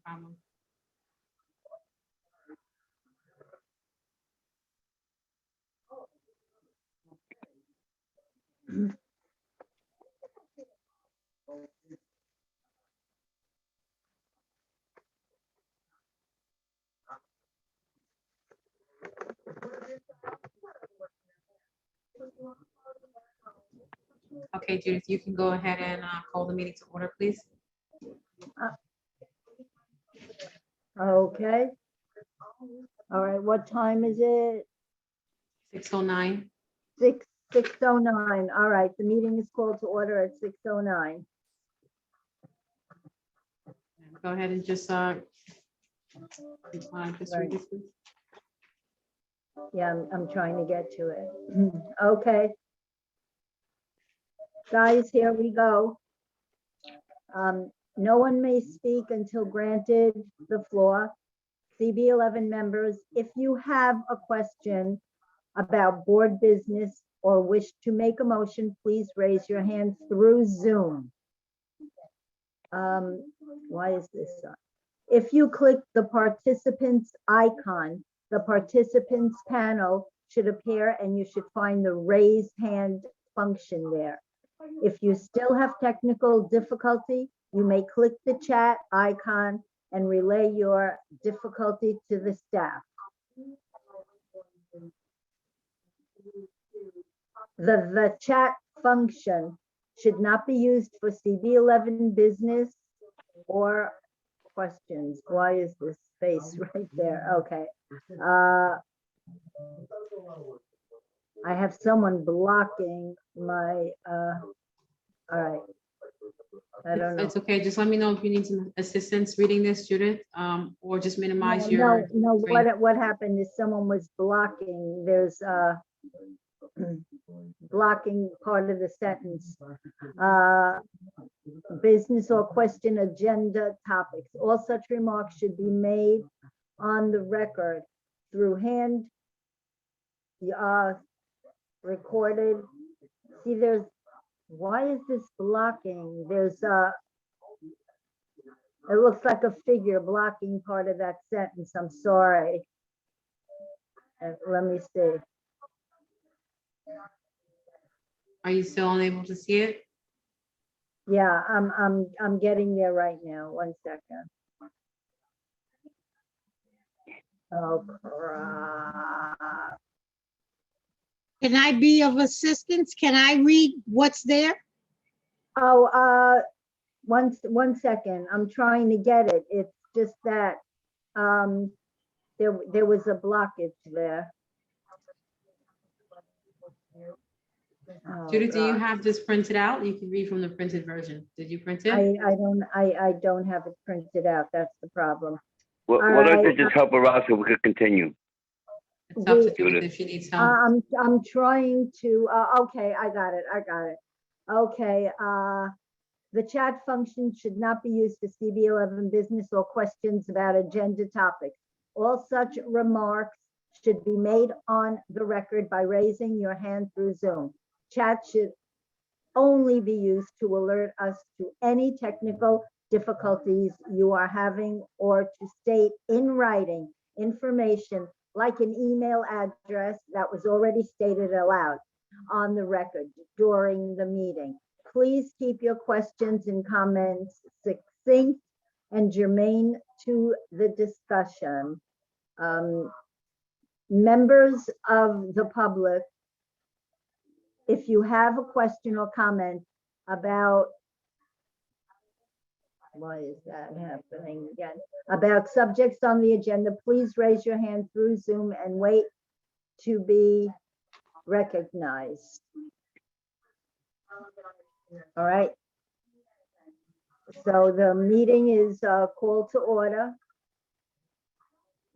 problem. Okay, Judith, you can go ahead and call the meeting to order, please. Okay. All right, what time is it? 6:09. 6:09. All right, the meeting is called to order at 6:09. Go ahead and just read this, please. Yeah, I'm trying to get to it. Okay. Guys, here we go. No one may speak until granted the floor. CB11 members, if you have a question about board business or wish to make a motion, please raise your hand through Zoom. Why is this on? If you click the participants icon, the participants panel should appear and you should find the raise hand function there. If you still have technical difficulty, you may click the chat icon and relay your difficulty to the staff. The chat function should not be used for CB11 business or questions. Why is this space right there? Okay. I have someone blocking my, all right. I don't know. It's okay. Just let me know if you need some assistance reading this, Judith, or just minimize your. No, screen. what happened is someone was blocking, there's blocking part of the sentence. Business or question agenda topics. All such remarks should be made on the record through hand recorded. See, why is this blocking? There's it looks like a figure blocking part of that sentence. I'm sorry. Let me see. Are you still unable to see it? Yeah, I'm getting there right now. 1 second. Oh, crap. Can I be of assistance? Can I read what's there? Oh, 1 second. I'm trying to get it. It's just that there was a blockage there. Oh, Judith, do you God. have this printed out? You can read from the printed version. Did you print it? I don't have it printed out. That's the problem. Well, All why don't you right. just help her out so we could continue? It's up to We- Judith if she needs help. I'm trying to, okay, I got it. Okay, the chat function should not be used for CB11 business or questions about agenda topics. All such remarks should be made on the record by raising your hand through Zoom. Chat should only be used to alert us to any technical difficulties you are having or to state in writing information like an email address that was already stated aloud on the record during the meeting. Please keep your questions and comments succinct and germane to the discussion. Members of the public, if you have a question or comment about, why is that happening again? About subjects on the agenda, please raise your hand through Zoom and wait to be recognized. All right. So the meeting is called to order.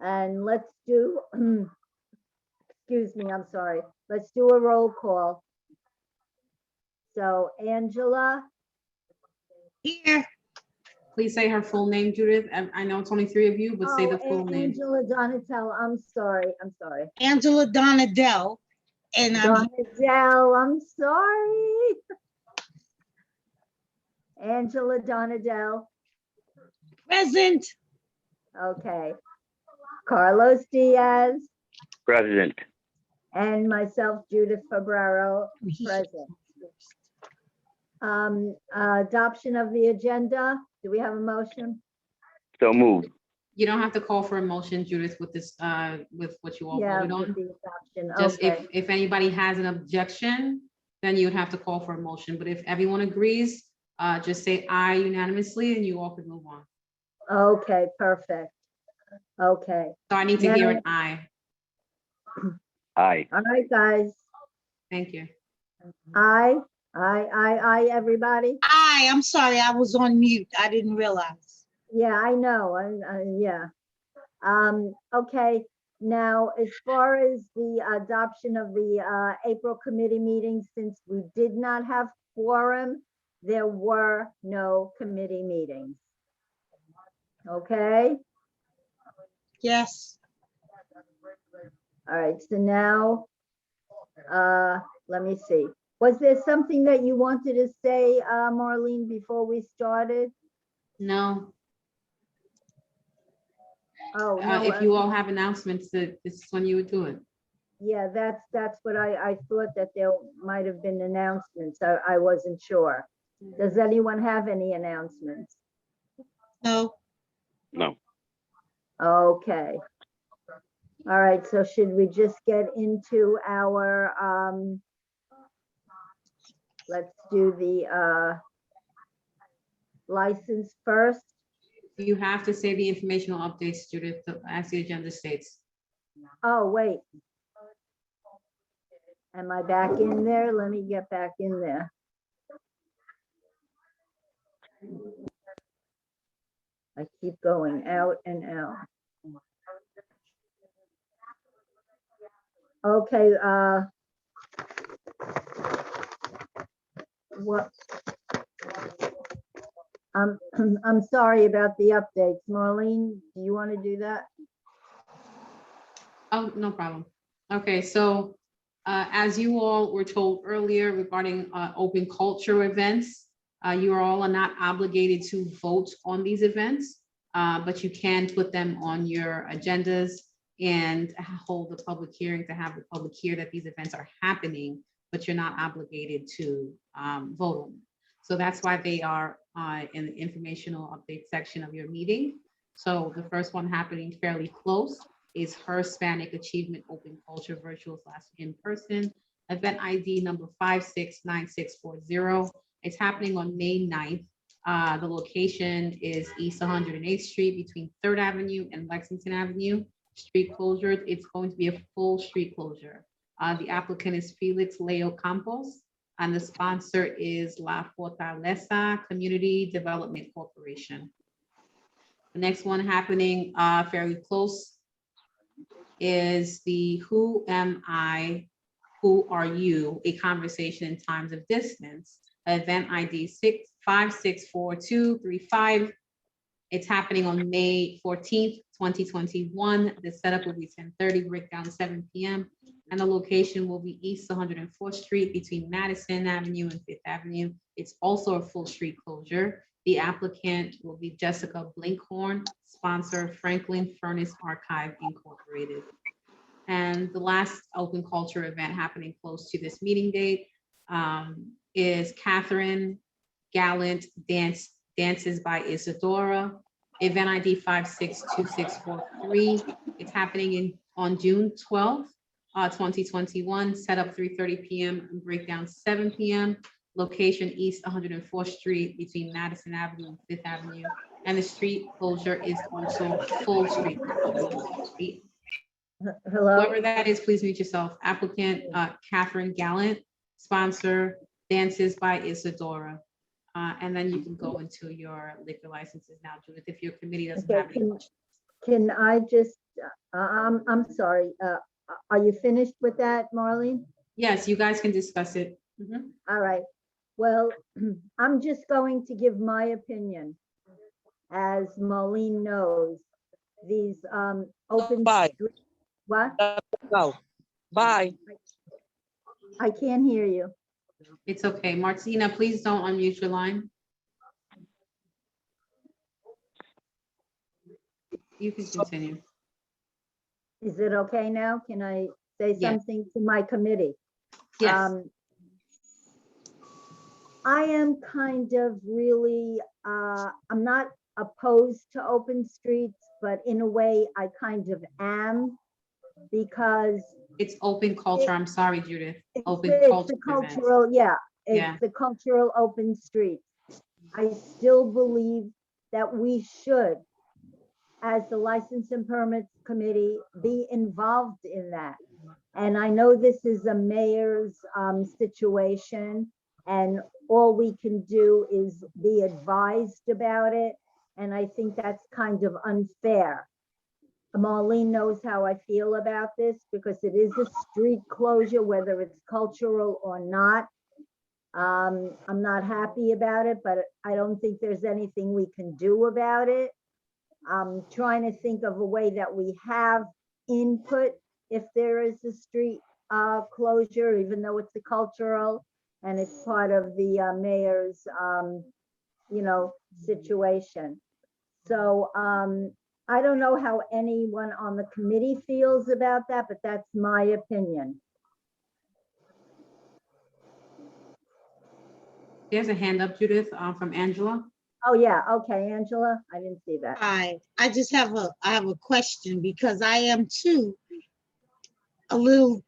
And let's do, excuse me, I'm sorry. Let's do a roll call. So Angela, Here, Please say her full name, Judith. I know it's only 3 of you, but say the full name. Angela Donatello, I'm sorry. Angela Donadell, and I'm Donadell, I'm sorry. Angela Donadell, present. Okay. Carlos Diaz President. and myself, Judith Fabraro, present. Adoption of the agenda. Do we have a motion? So moved. You don't have to call for a motion, Judith, with this, with what you all Yeah, voted with on. the adoption. Just Okay. if anybody has an objection, then you would have to call for a motion. But if everyone agrees, just say aye unanimously and you all can move on. Okay, perfect. Okay. So I need to hear Now- an aye. Aye. All right, guys. Thank you. Aye, aye, everybody. Aye, I'm sorry, I was on mute. I didn't realize. Yeah, I know, yeah. Okay, now, as far as the adoption of the April committee meeting, since we did not have quorum, there were no committee meetings. Okay, Yes. all right, so now, let me see. Was there something that you wanted to say, Marlene, before we started? No, Oh, no. if you all have announcements, that this is when you would do it. Yeah, that's what I thought, that there might have been announcements. I wasn't sure. Does anyone have any announcements? No. No. Okay. All right, so should we just get into our, let's do the license first? You have to say the informational updates, Judith, as the agenda states. Oh, wait. Am I back in there? Let me get back in there. I keep going out and out. Okay, what? I'm sorry about the updates. Marlene, do you want to do that? Oh, no problem. Okay, so as you all were told earlier regarding open culture events, you all are not obligated to vote on these events, but you can put them on your agendas and hold a public hearing to have the public hear that these events are happening, but you're not obligated to vote on them. So that's why they are in the informational update section of your meeting. So the first one happening fairly close is Hispanic Achievement Open Culture Virtual / in-person event ID number 569640. It's happening on May 9th. The location is East 108th Street between 3rd Avenue and Lexington Avenue. Street closure, it's going to be a full street closure. The applicant is Felix Leo Campos, and the sponsor is La Fortaleza Community Development Corporation. The next one happening fairly close is the Who Am I, Who Are You? A Conversation in Times of Distance, event ID 564235. It's happening on May 14th, 2021. The setup will be 10:30, breakdown 7 p.m. And the location will be East 104th Street between Madison Avenue and 5th Avenue. It's also a full street closure. The applicant will be Jessica Blinkhorn, sponsor Franklin Furnace Archive Incorporated. And the last open culture event happening close to this meeting date is Catherine Gallant Dances by Isadora, event ID 562643. It's happening on June 12th, 2021, set up 3:30 p.m. and breakdown 7 p.m. Location East 104th Street between Madison Avenue and 5th Avenue. And the street closure is also full street closure. Hello? Whoever that is, please mute yourself. Applicant Catherine Gallant, sponsor Dances by Isadora. And then you can go into your liquor licenses now, Judith, if your committee doesn't Okay, have any questions. Can I just, I'm sorry, are you finished with that, Marlene? Yes, you guys can discuss it. Mhm. All right, well, I'm just going to give my opinion. As Marlene knows, these open. Bye. street- What? Go. Bye. I can't hear you. It's okay. Martina, please don't unmute your line. You can continue. Is it okay now? Can I say Yes. something to my committee? Yes, I am kind of really, I'm not opposed to open streets, but in a way I kind of am, because it's open culture. I'm sorry, Judith. Open it's culture the events. cultural, yeah, Yeah. it's the cultural open streets. I still believe that we should, as the License and Permits Committee, be involved in that. And I know this is a mayor's situation, and all we can do is be advised about it. And I think that's kind of unfair. Marlene knows how I feel about this, because it is a street closure, whether it's cultural or not. I'm not happy about it, but I don't think there's anything we can do about it. I'm trying to think of a way that we have input if there is a street closure, even though it's a cultural and it's part of the mayor's, situation. So I don't know how anyone on the committee feels about that, but that's my opinion. There's a hand up, Judith, from Angela. Oh, yeah, okay, Angela, I didn't see that. Hi, I just have I have a question, because I am too a little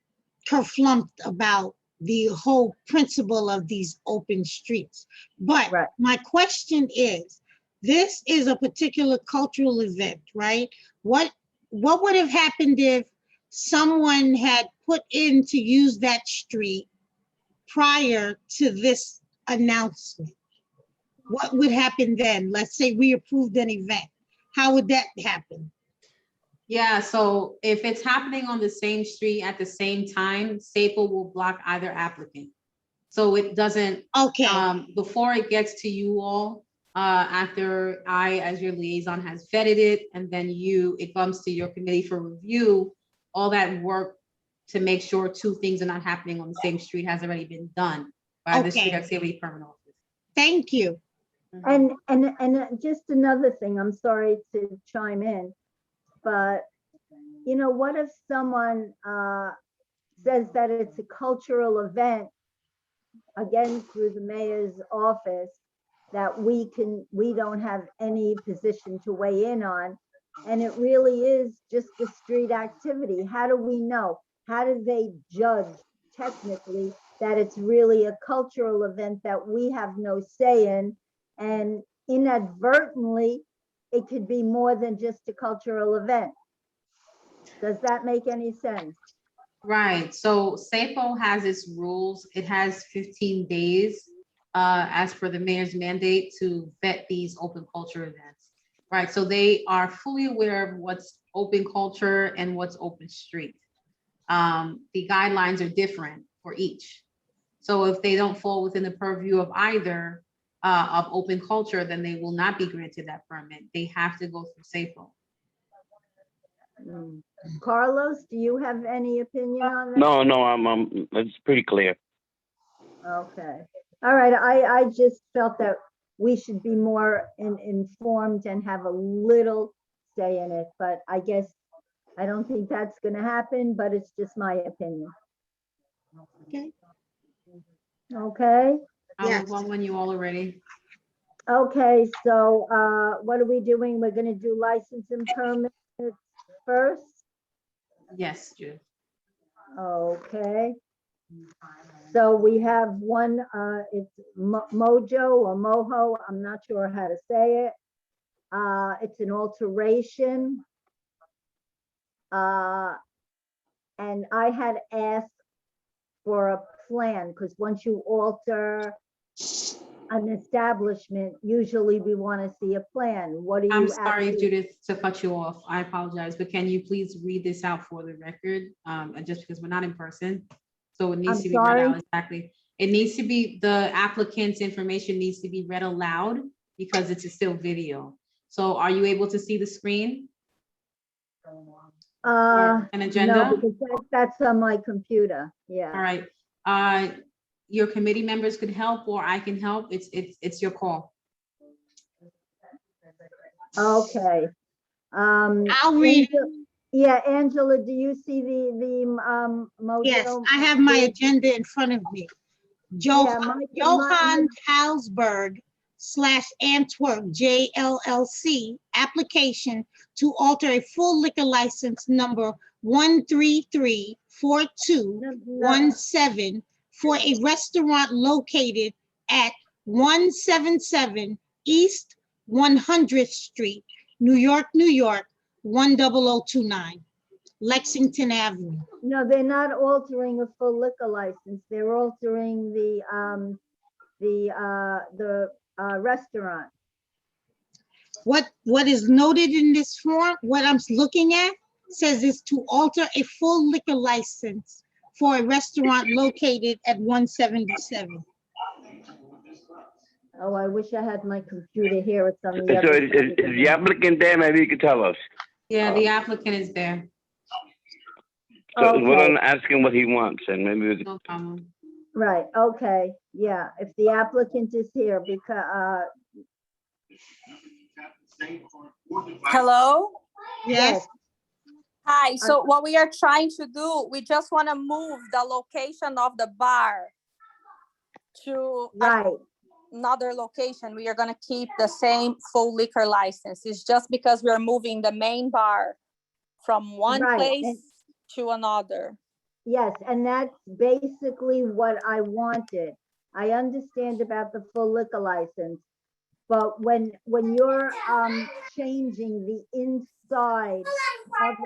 kerflumped about the whole principle of these open streets. But Right. my question is, this is a particular cultural event, right? What would have happened if someone had put in to use that street prior to this announcement? What would happen then? Let's say we approved an event. How would that happen? Yeah, so if it's happening on the same street at the same time, SAPL will block either applicant. So it doesn't, Okay, before it gets to you all, after I, as your liaison, has vetted it, and then it comes to your committee for review, all that work to make sure two things are not happening on the same street has already been done by the street Okay. activity permit office. thank you. And just another thing, I'm sorry to chime in, but what if someone says that it's a cultural event, again, through the mayor's office, that we don't have any position to weigh in on, and it really is just a street activity? How do we know? How do they judge technically that it's really a cultural event that we have no say in? And inadvertently, it could be more than just a cultural event. Does that make any sense? Right, so SAPO has its rules. It has 15 days as per the mayor's mandate to vet these open culture events. Right, so they are fully aware of what's open culture and what's open street. The guidelines are different for each. So if they don't fall within the purview of either of open culture, then they will not be granted that permit. They have to go through SAPO. Carlos, do you have any opinion on that? No, it's pretty clear. Okay, all right, I just felt that we should be more informed and have a little say in it, but I guess I don't think that's gonna happen, but it's just my opinion. Okay. Okay, I'll Yes. move on when you all are ready. okay, so what are we doing? We're gonna do license and permits first? Yes, Judith. Okay. So we have one, it's Mojo or Moho, I'm not sure how to say it. It's an alteration. And I had asked for a plan, because once you alter an establishment, usually we want to see a plan. What do you? I'm sorry, actually- Judith, to cut you off. I apologize, but can you please read this out for the record? Just because we're not in person. So it needs I'm to be read sorry? out exactly. It needs to be, the applicant's information needs to be read aloud because it's a still video. So are you able to see the screen? Or an No, agenda? because that's on my computer, All yeah. right. Your committee members could help, or I can help. It's your call. Okay. I'll read it. Yeah, Angela, do you see the Mojo? Yes, I have my agenda in front of me. Yeah, Johann Halsberg / Antwerp JLLC application to alter a full liquor license number 1334217 for a restaurant located at 177 East 100th Street, New York, New York, 10029, Lexington Avenue. No, they're not altering a full liquor license. They're altering the restaurant. What is noted in this form, what I'm looking at, says is to alter a full liquor license for a restaurant located at 177. Oh, I wish I had my computer here. It's on the So other is side. of the the applicant there? Maybe you could tell us. Yeah, the applicant is there. So we're Okay. gonna ask him what he wants and maybe we could. No problem. Right, okay, yeah, if the applicant is here, because, Hello? Yes, Hi, so what we are trying to do, we just want to move the location of the bar to right, another location. We are going to keep the same full liquor license. It's just because we're moving the main bar from one Right, place and- to another. yes, and that's basically what I wanted. I understand about the full liquor license, but when you're, changing the inside of,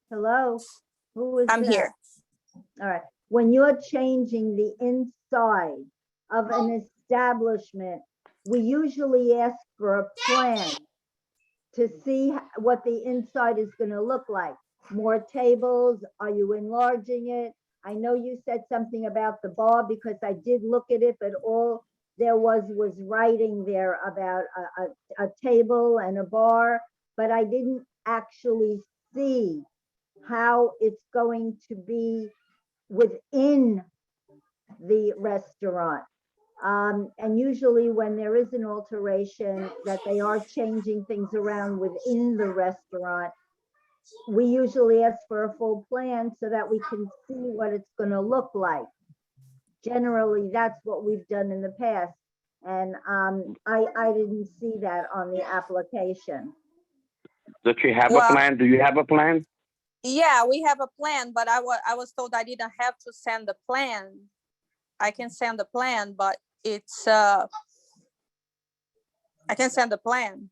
hello? Who is I'm that? here. All right, when you're changing the inside of an establishment, we usually ask for a plan to see what the inside is gonna look like. More tables, are you enlarging it? I know you said something about the bar because I did look at it, but all there was writing there about a table and a bar, but I didn't actually see how it's going to be within the restaurant. And usually when there is an alteration, that they are changing things around within the restaurant, we usually ask for a full plan so that we can see what it's gonna look like. Generally, that's what we've done in the past. And I didn't see that on the application. Does she have a Well- plan? Do you have a plan? Yeah, we have a plan, but I was told I didn't have to send the plan. I can send the plan, but it's, I can send the plan.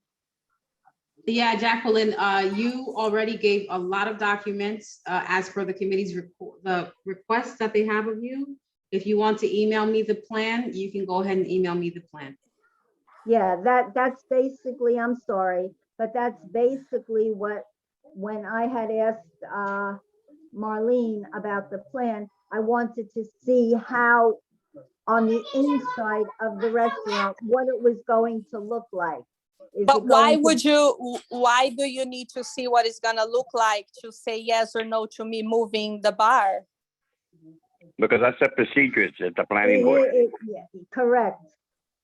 Yeah, Jacqueline, you already gave a lot of documents as per the committee's the requests that they have of you. If you want to email me the plan, you can go ahead and email me the plan. Yeah, that's basically, I'm sorry, but that's basically what, when I had asked Marlene about the plan, I wanted to see how on the inside of the restaurant, what it was going to look like. Is But it why going to- why do you need to see what it's gonna look like to say yes or no to me moving the bar? Because that's the procedures at the planning board. Yeah, correct.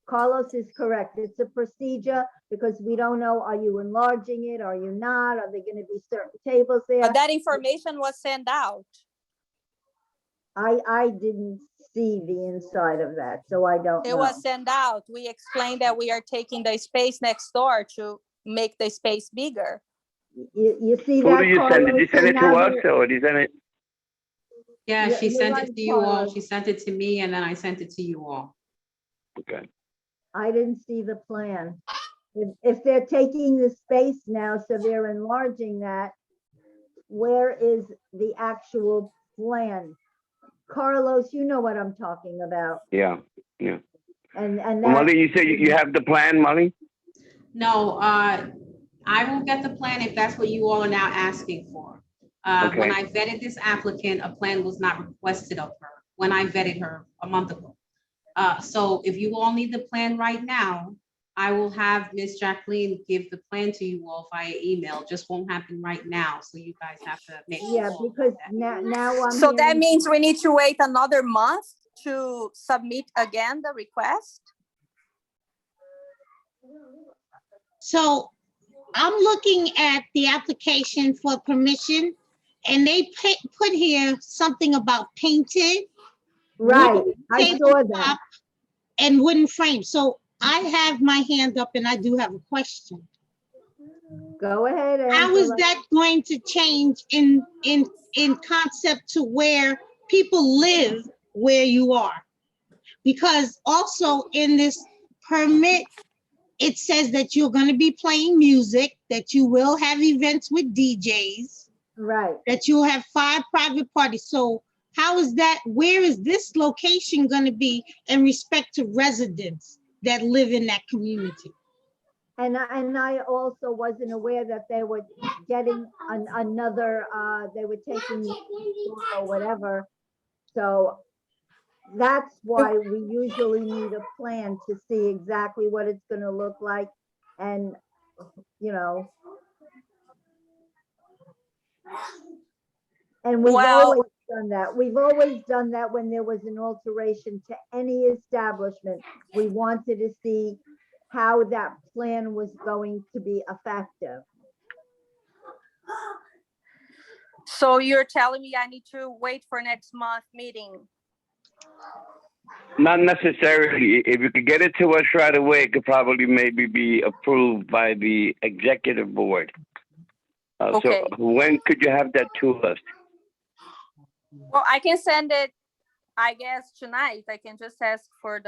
Carlos is correct. It's a procedure because we don't know, are you enlarging it? Are you not? Are there gonna be certain tables there? But that information was sent out. I didn't see the inside of that, so I don't know. It was sent out. We explained that we are taking the space next door to make the space bigger. You see Who that, do you send? Did you Carlos? send So it to now us we're- or did you send it? Yeah, Yeah, she you're sent right, it to you all. Carlos. She sent it to me and then I sent it to you all. Okay. I didn't see the plan. If they're taking the space now, so they're enlarging that, where is the actual plan? Carlos, you know what I'm talking about, Yeah, yeah. and that. Molly, you said you have the plan, Molly? No, I will get the plan if that's what you all are now asking for. When Okay. I vetted this applicant, a plan was not requested of her when I vetted her a month ago. So if you all need the plan right now, I will have Miss Jacqueline give the plan to you all via email. Just won't happen right now. So you guys have to make. Yeah, because now I'm. So that hearing- means we need to wait another month to submit again the request? so I'm looking at the application for permission, and they put here something about painted. Right, wooden I saw that. tabletop, and wooden frame. So I have my hand up and I do have a question. Go ahead, How is Angela. that going to change in concept to where people live where you are? Because also in this permit, it says that you're going to be playing music, that you will have events with DJs, Right. that you'll have 5 private parties. So how is that, where is this location going to be in respect to residents that live in that community? And I also wasn't aware that they were getting another, they were taking or whatever. So that's why we usually need a plan to see exactly what it's gonna look like. And, you know. And we've Well- always done that. We've always done that when there was an alteration to any establishment. We wanted to see how that plan was going to be effective. So you're telling me I need to wait for next month meeting? Not necessarily. If you could get it to us right away, it could probably maybe be approved by the executive board. Okay. So when could you have that to us? Well, I can send it, I guess, tonight. I can just ask for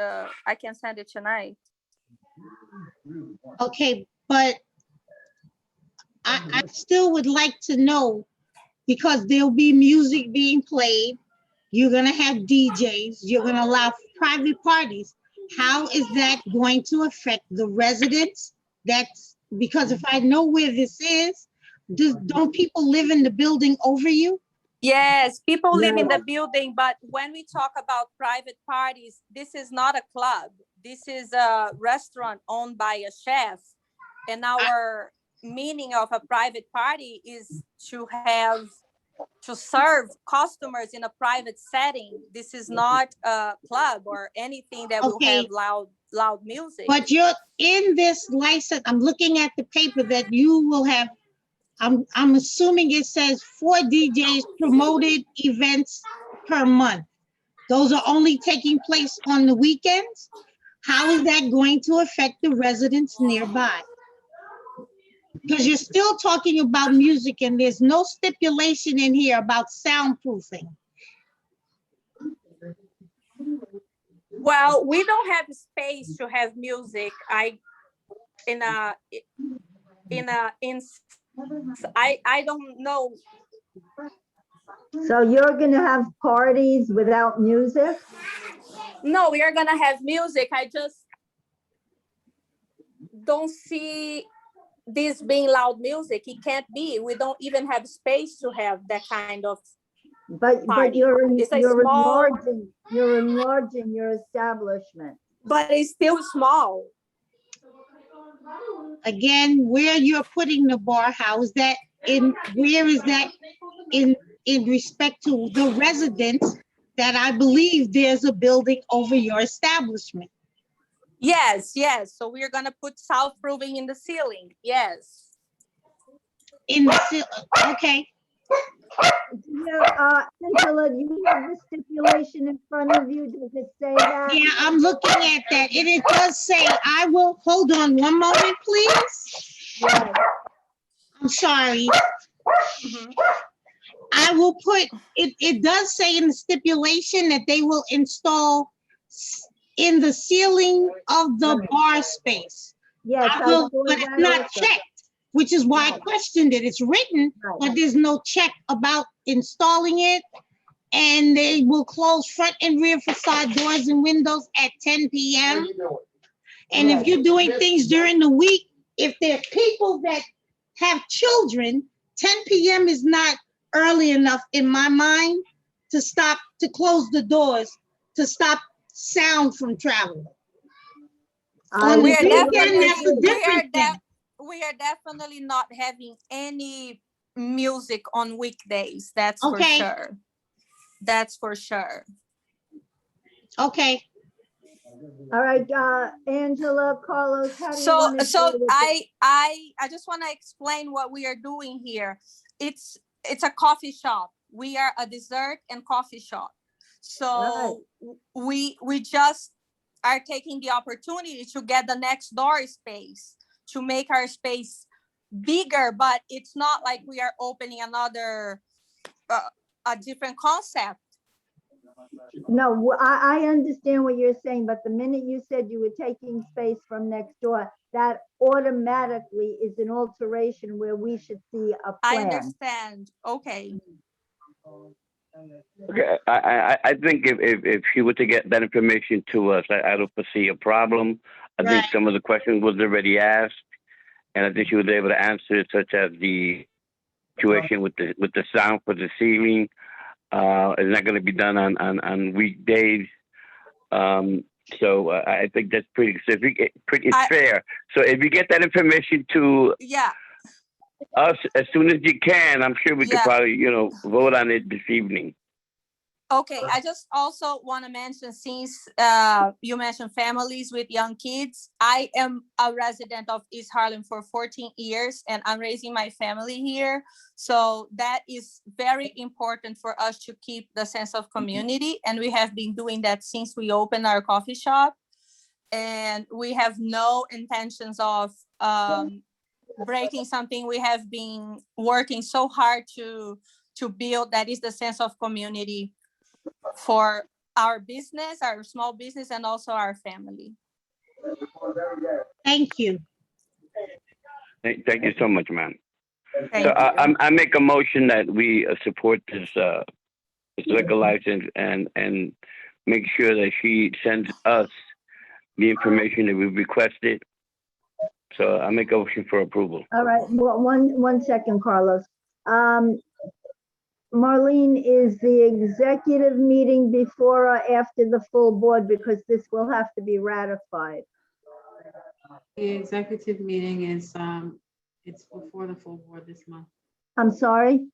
I can send it tonight. Okay, but I still would like to know, because there'll be music being played, you're gonna have DJs, you're gonna allow private parties. How is that going to affect the residents? That's because if I know where this is, don't people live in the building over you? Yes, people live in Right. the building, but when we talk about private parties, this is not a club. This is a restaurant owned by a chef. And our meaning of a private party is to serve customers in a private setting. This is not a club or anything that will Okay. have loud music. But you're in this license, I'm looking at the paper that you will have, I'm assuming it says 4 DJs promoted events per month. Those are only taking place on the weekends? How is that going to affect the residents nearby? Because you're still talking about music and there's no stipulation in here about soundproofing. Well, we don't have space to have music. I don't know. So you're gonna have parties without music? No, we are gonna have music. I just don't see this being loud music. It can't be. We don't even have space to have that kind of. But Party. It's a you're small- enlarging your establishment. But it's still small. Again, where you're putting the bar, how is that where is that in respect to the residents that I believe there's a building over your establishment? Yes. So we're gonna put soundproofing in the ceiling. Yes. Okay, Yeah, Angela, do you have the stipulation in front of you? Does it say that? yeah, I'm looking at that, and it does say, hold on one moment, please. Yes. I'm sorry. Mhm. I will put, it does say in the stipulation that they will install in the ceiling of the bar space. Yes, I will, saw but it's that not also. checked, which is why I Right. questioned it. It's written, Right. but there's no check about installing it. And they will close front and rear facade doors and windows at 10 p.m. And if you're doing things during the week, if there are people that have children, 10 p.m. is not early enough in my mind to close the doors, to stop sound from traveling. On We the are weekend, that's a different thing. we are definitely not having any music on weekdays. That's for Okay. sure. That's for sure. Okay, All right, Angela, Carlos, how do you So, want to so deal with I just want to explain what we are doing here. It's a coffee shop. We are a dessert and coffee shop. So we just are taking the opportunity to get the next door space to make our space bigger, but it's not like we are opening another a different concept. No, I understand what you're saying, but the minute you said you were taking space from next door, that automatically is an alteration where we should see a I plan. understand. Okay. Okay, I think if she were to get that information to us, I don't foresee a problem. I think Right. some of the questions was already asked, and I think she was able to answer it, such as the situation with the sound for the ceiling. It's not going to be done on weekdays. So I think that's pretty specific. It's fair. So if you get that information to Yeah. us as soon as you can, I'm sure we could Yeah. probably, vote on it this evening. Okay, I just also want to mention, since you mentioned families with young kids, I am a resident of East Harlem for 14 years and I'm raising my family here. So that is very important for us to keep the sense of community. And we have been doing that since we opened our coffee shop. And we have no intentions of breaking something we have been working so hard to build, that is the sense of community for our business, our small business, and also our family. Thank you. Thank you so much, ma'am. Thank So you. I make a motion that we support this liquor license and make sure that she sends us the information that we requested. So I make a motion for approval. All right, well, one second, Carlos. Marlene, is the executive meeting before or after the full board? Because this will have to be ratified. The executive meeting is, it's before the full board this month. I'm sorry?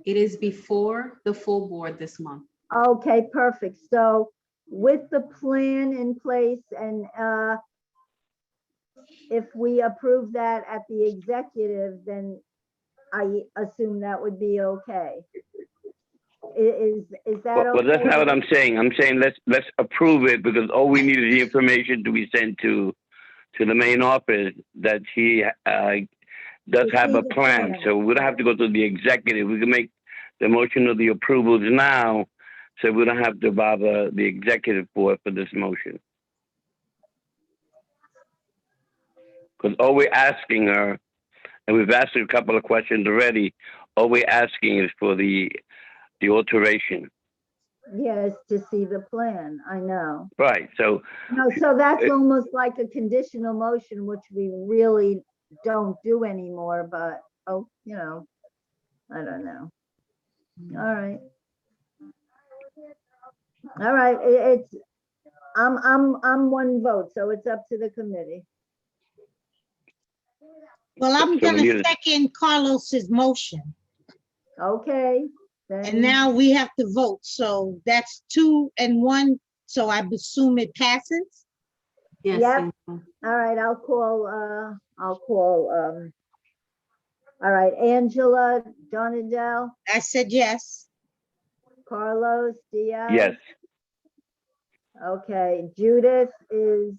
It is before the full board this month. Okay, perfect. So with the plan in place and if we approve that at the executive, then I assume that would be okay. Is that okay? Well, that's not what I'm saying. I'm saying let's approve it, because all we need is the information to be sent to the main office that she does have a plan. So we don't have to go to the executive. We can make the motion of the approvals now, so we don't have to bother the executive board for this motion. Because all we're asking her, and we've asked her a couple of questions already, all we're asking is for the alteration. Yes, to see the plan, I know. Right, so No, so that's almost like a conditional motion, which we really don't do anymore, but, oh, I don't know. All right. All right, I'm one vote, so it's up to the committee. Well, I'm So we gonna need a- second Carlos's motion. Okay. And now we have to vote. So that's 2 and 1. So I assume it passes. Yes. Yep. thank you. All right, I'll call, all right, Angela Donadell, I said yes. Carlos Diaz. yes. Okay, Judith is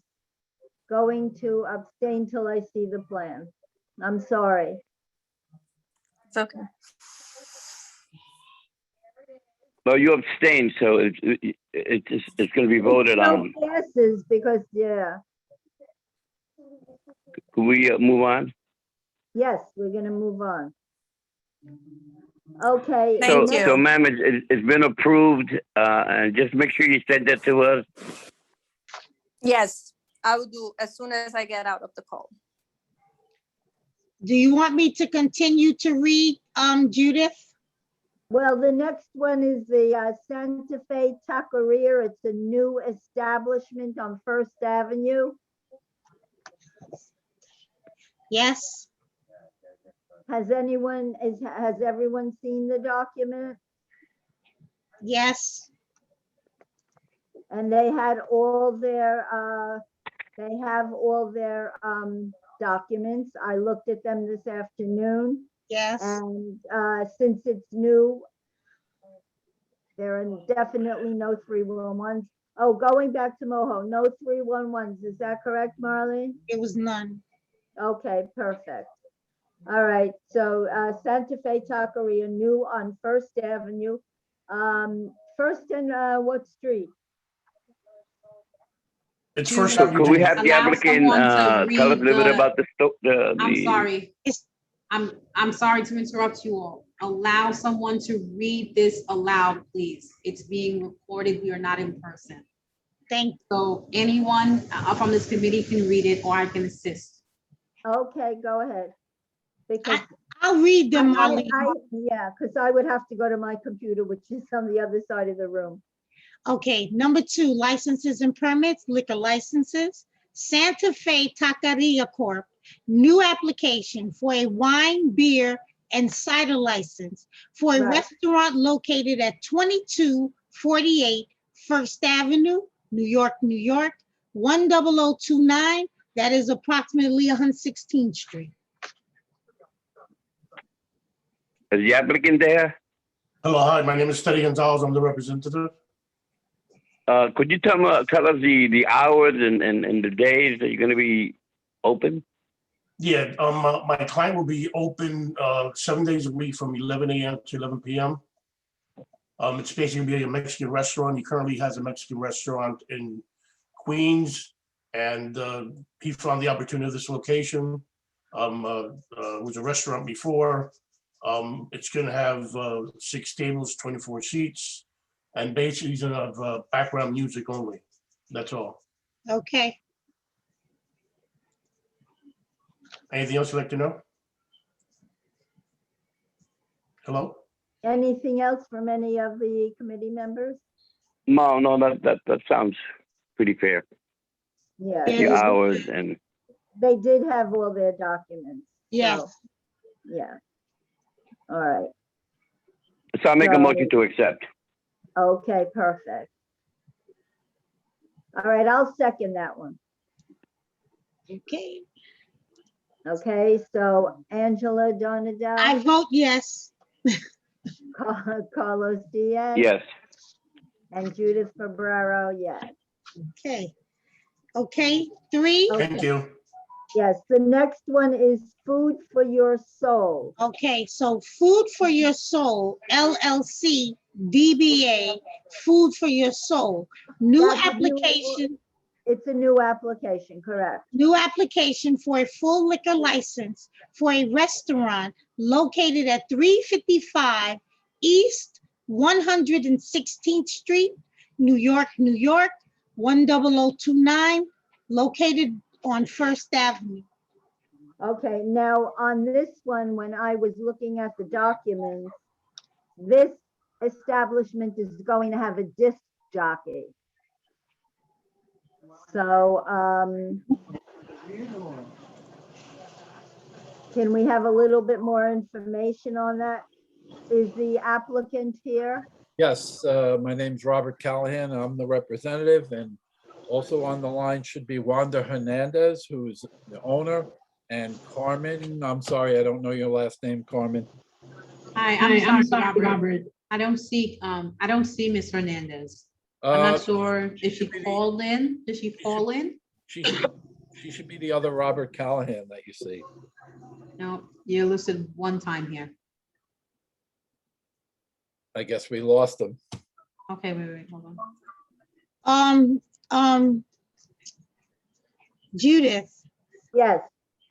going to abstain till I see the plan. I'm sorry. It's okay. Well, you abstained, so it's going to be voted on. No passes because, yeah, Can we move on? yes, we're gonna move on. Okay. Thank you. So, ma'am, it's been approved, and just make sure you send that to us. Yes, I will do as soon as I get out of the call. Do you want me to continue to read, Judith? Well, the next one is the Santa Fe Taqueria. It's a new establishment on First Avenue. Yes. Has everyone seen the document? Yes. And they had all their, documents. I looked at them this afternoon. Yes, And since it's new, there are definitely no 311s. Oh, going back to Moho, no 311s. Is that correct, Marlene? it was none. Okay, perfect. All right, so Santa Fe Taqueria, new on First Avenue. First and what street? It's First So Avenue. Could we have the Allow applicant someone to tell us a read little bit the- about I'm the sorry. It's- I'm sorry to interrupt you all. Allow someone to read this aloud, please. It's being recorded. We are not in person. Thank, So anyone from this committee can read it, or I can assist. Okay, go ahead. Because I'll read them, Marlene. yeah, because I would have to go to my computer, which is on the other side of the room. Okay, number 2, licenses and permits, liquor licenses. Santa Fe Taqueria Corp., new application for a wine, beer, and cider license for a Right. restaurant located at 2248 First Avenue, New York, New York, 10029. That is approximately 116th Street. Is the applicant there? Hello, hi, my name is Teddy Gonzalez. I'm the representative. Could you tell us the hours and the days that you're gonna be open? Yeah, my client will be open 7 days a week from 11 a.m. to 11 p.m. It's basically gonna be a Mexican restaurant. He currently has a Mexican restaurant in Queens, and he found the opportunity of this location. It was a restaurant before. It's gonna have 6 tables, 24 seats, and basically he's gonna have background music only. That's all. Okay, Anything else you'd like to know? Hello? Anything else from any of the committee members? No, that sounds pretty fair. Yeah. Yeah, The there's- hours and, They did have all their documents. yes. so, Yeah. All right. so I'll make a motion to accept. Okay, perfect. All right, I'll second that one. Okay, Okay, so Angela Donadell. I vote yes. Carlos Diaz. Yes. And Judith Fabrero, yes. Okay. Okay, 3. Thank you. Yes, the next one is Food for Your Soul. Okay, so Food for Your Soul, LLC, DBA, Food for Your Soul. New That's a new- application, It's a new application, correct? for a full liquor license for a restaurant located at 355 East 116th Street, New York, New York, 10029, located on First Avenue. Okay, now on this one, when I was looking at the documents, this establishment is going to have a disc jockey. So, can we have a little bit more information on that? Is the applicant here? Yes, my name's Robert Callahan. I'm the representative, and also on the line should be Wanda Hernandez, who's the owner, and Carmen. I'm sorry, I don't know your last name, Carmen. Hi, I'm sorry, Robert. I don't see Ms. Hernandez. I'm Uh, not sure if she called in. Did she call in? She should be the other Robert Callahan that you see. No, you're listed one time here. I guess we lost him. Okay, wait, hold on. Judith, Yes,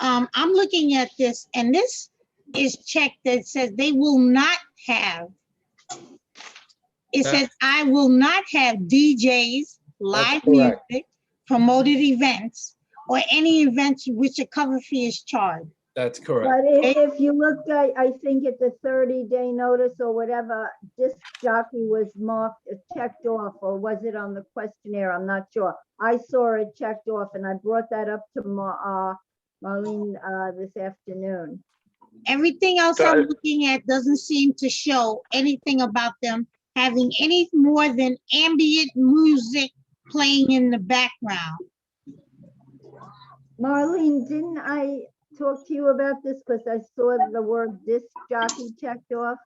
I'm looking at this, and this is checked that says they will not have. It That- says, I will not have DJs, live correct. music, promoted events, or any events which a cover fee is charged. That's correct. but if you look, I think at the 30-day notice or whatever, disc jockey was marked, checked off, or was it on the questionnaire? I'm not sure. I saw it checked off, and I brought that up to Marlene this afternoon. Everything else So, I'm looking at doesn't seem to show anything about them having any more than ambient music playing in the background. Marlene, didn't I talk to you about this? Because I saw the word disc jockey checked off.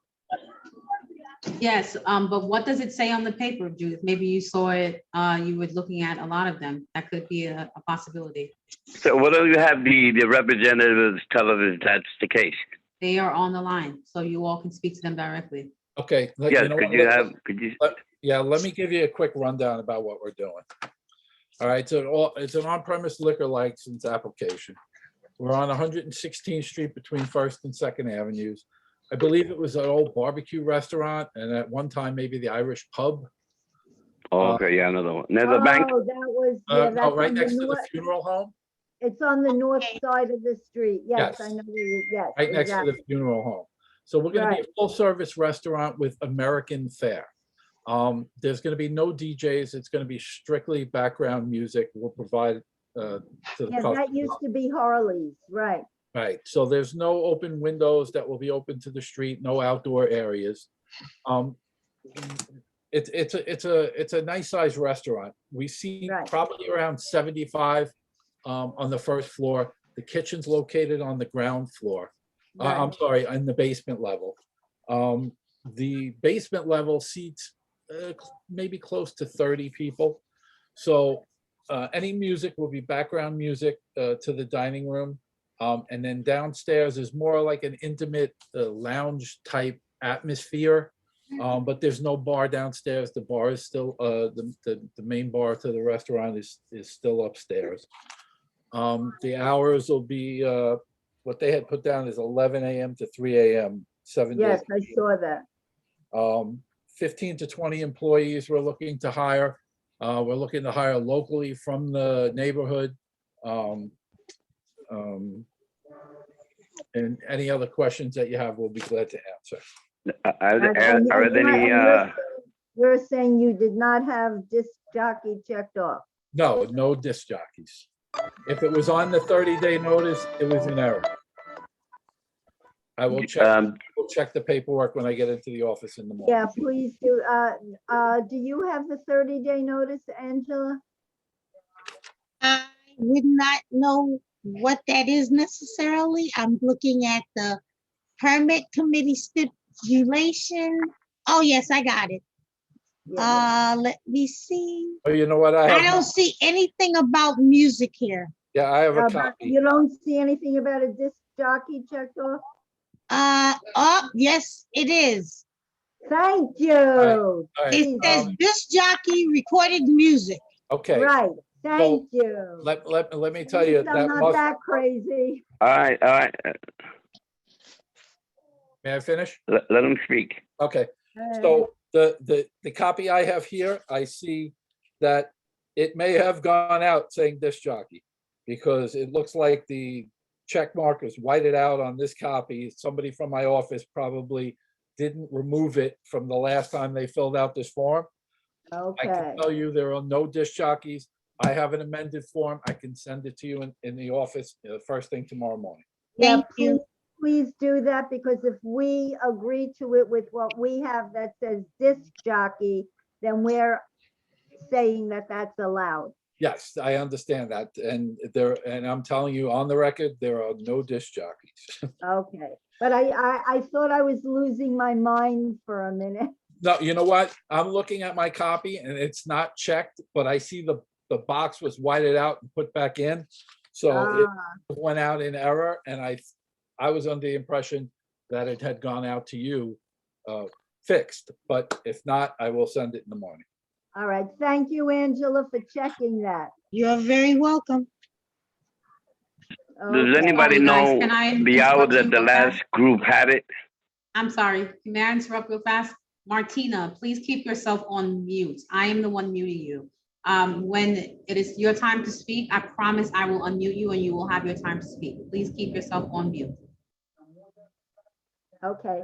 Yes, but what does it say on the paper, Judith? Maybe you saw it, you were looking at a lot of them. That could be a possibility. So what do you have the representatives tell us if that's the case? They are on the line, so you all can speak to them directly. Okay. Yes, know what, could you? Yeah, let me give you a quick rundown about what we're doing. All right, so it's an on-premise liquor license application. We're on 116th Street between First and Second Avenues. I believe it was an old barbecue restaurant, and at one time, maybe the Irish pub. Oh, okay, yeah, another one. There's a bank. Oh, that was, yeah, No, that's right on the next to the north, funeral home, it's on the north Okay. side of the street. Yes, Yes. I know, where you- yes, right next to exactly. the funeral home. So we're gonna be a Right. full-service restaurant with American fare. There's gonna be no DJs. It's gonna be strictly background music. We'll provide to the Yeah, that customer. used to be Harley's, right. Right, so there's no open windows that will be open to the street, no outdoor areas. It's a nice sized restaurant. We see Right. probably around 75 on the first floor. The kitchen's located on the ground floor. I'm Right. sorry, on the basement level. The basement level seats maybe close to 30 people. So any music will be background music to the dining room. And then downstairs is more like an intimate lounge type atmosphere. But there's no bar downstairs. The bar is still, the main bar to the restaurant is still upstairs. The hours will be, what they had put down is 11 a.m. to 3 a.m., 7 Yes, days. I saw that. 15 to 20 employees we're looking to hire. We're looking to hire locally from the neighborhood. And any other questions that you have, we'll be glad to answer. Are there And any, you're saying you did not have disc jockey checked off. No, no disc jockeys. If it was on the 30-day notice, it was an error. I will check the paperwork when I get into the office in the morning. Yeah, please do. Do you have the 30-day notice, Angela? I would not know what that is necessarily. I'm looking at the permit committee stipulation. Oh, yes, I got it. Yeah. Let me see. Oh, you know what? I I don't have, see anything about music here. yeah, I have a But copy. you don't see anything about a disc jockey checked off? Oh, yes, it is. Thank you. All right, It says disc jockey recorded music. okay, Right, thank you. let me At tell you, least I'm that not must, that crazy. all right, may I finish? let them speak. Okay, Uh, so the copy I have here, I see that it may have gone out saying disc jockey, because it looks like the check mark is whited out on this copy. Somebody from my office probably didn't remove it from the last time they filled out this form. I Okay, can tell you there are no disc jockeys. I have an amended form. I can send it to you in the office first thing tomorrow morning. yeah, Thank you. please do that, because if we agree to it with what we have that says disc jockey, then we're saying that that's allowed. Yes, I understand that. And I'm telling you on the record, there are no disc jockeys. Okay, but I thought I was losing my mind for a minute. No, you know what? I'm looking at my copy and it's not checked, but I see the box was whited out and put back in. So it Ah, went out in error, and I was under the impression that it had gone out to you fixed, but if not, I will send it in the morning. all right, thank you, Angela, for checking that. You're very welcome. Does Okay. anybody You guys, know can I the hour interrupt you that the real fast? last group had it? I'm sorry, may I interrupt real fast? Martina, please keep yourself on mute. I am the one muting you. When it is your time to speak, I promise I will unmute you and you will have your time to speak. Please keep yourself on mute. Okay.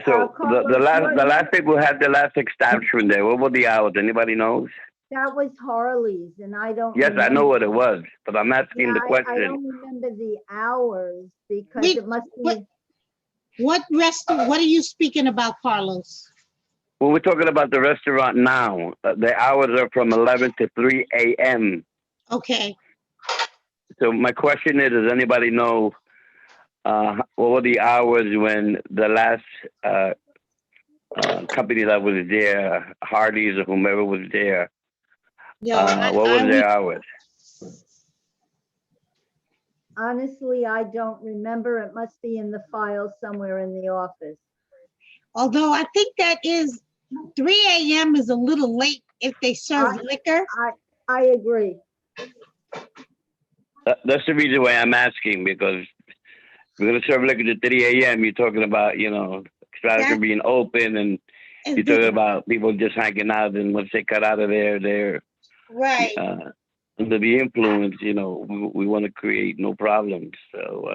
So Carlos, the what- last people had the last establishment there. What were the hours? Anybody knows? That was Harley's, and I don't. Yes, I know remember. what it was, but I'm asking Yeah, the I question. don't remember the hours because Wait, it must be, what- What are you speaking about, Carlos? we're talking about the restaurant now, the hours are from 11 to 3 a.m. Okay, So my question is, does anybody know what were the hours when the last company that was there, Hardee's or whomever was there, yo, what was their hours? Honestly, I don't remember. It must be in the file somewhere in the office. although I think that is 3 a.m. is a little late if they serve liquor. I agree. That's the reason why I'm asking, because we're gonna serve liquor to 3 a.m. You're talking about, establishment being open, and you're talking about people just hanging out, and once they cut out of there, they're Right. under the influence. We want to create no problems. So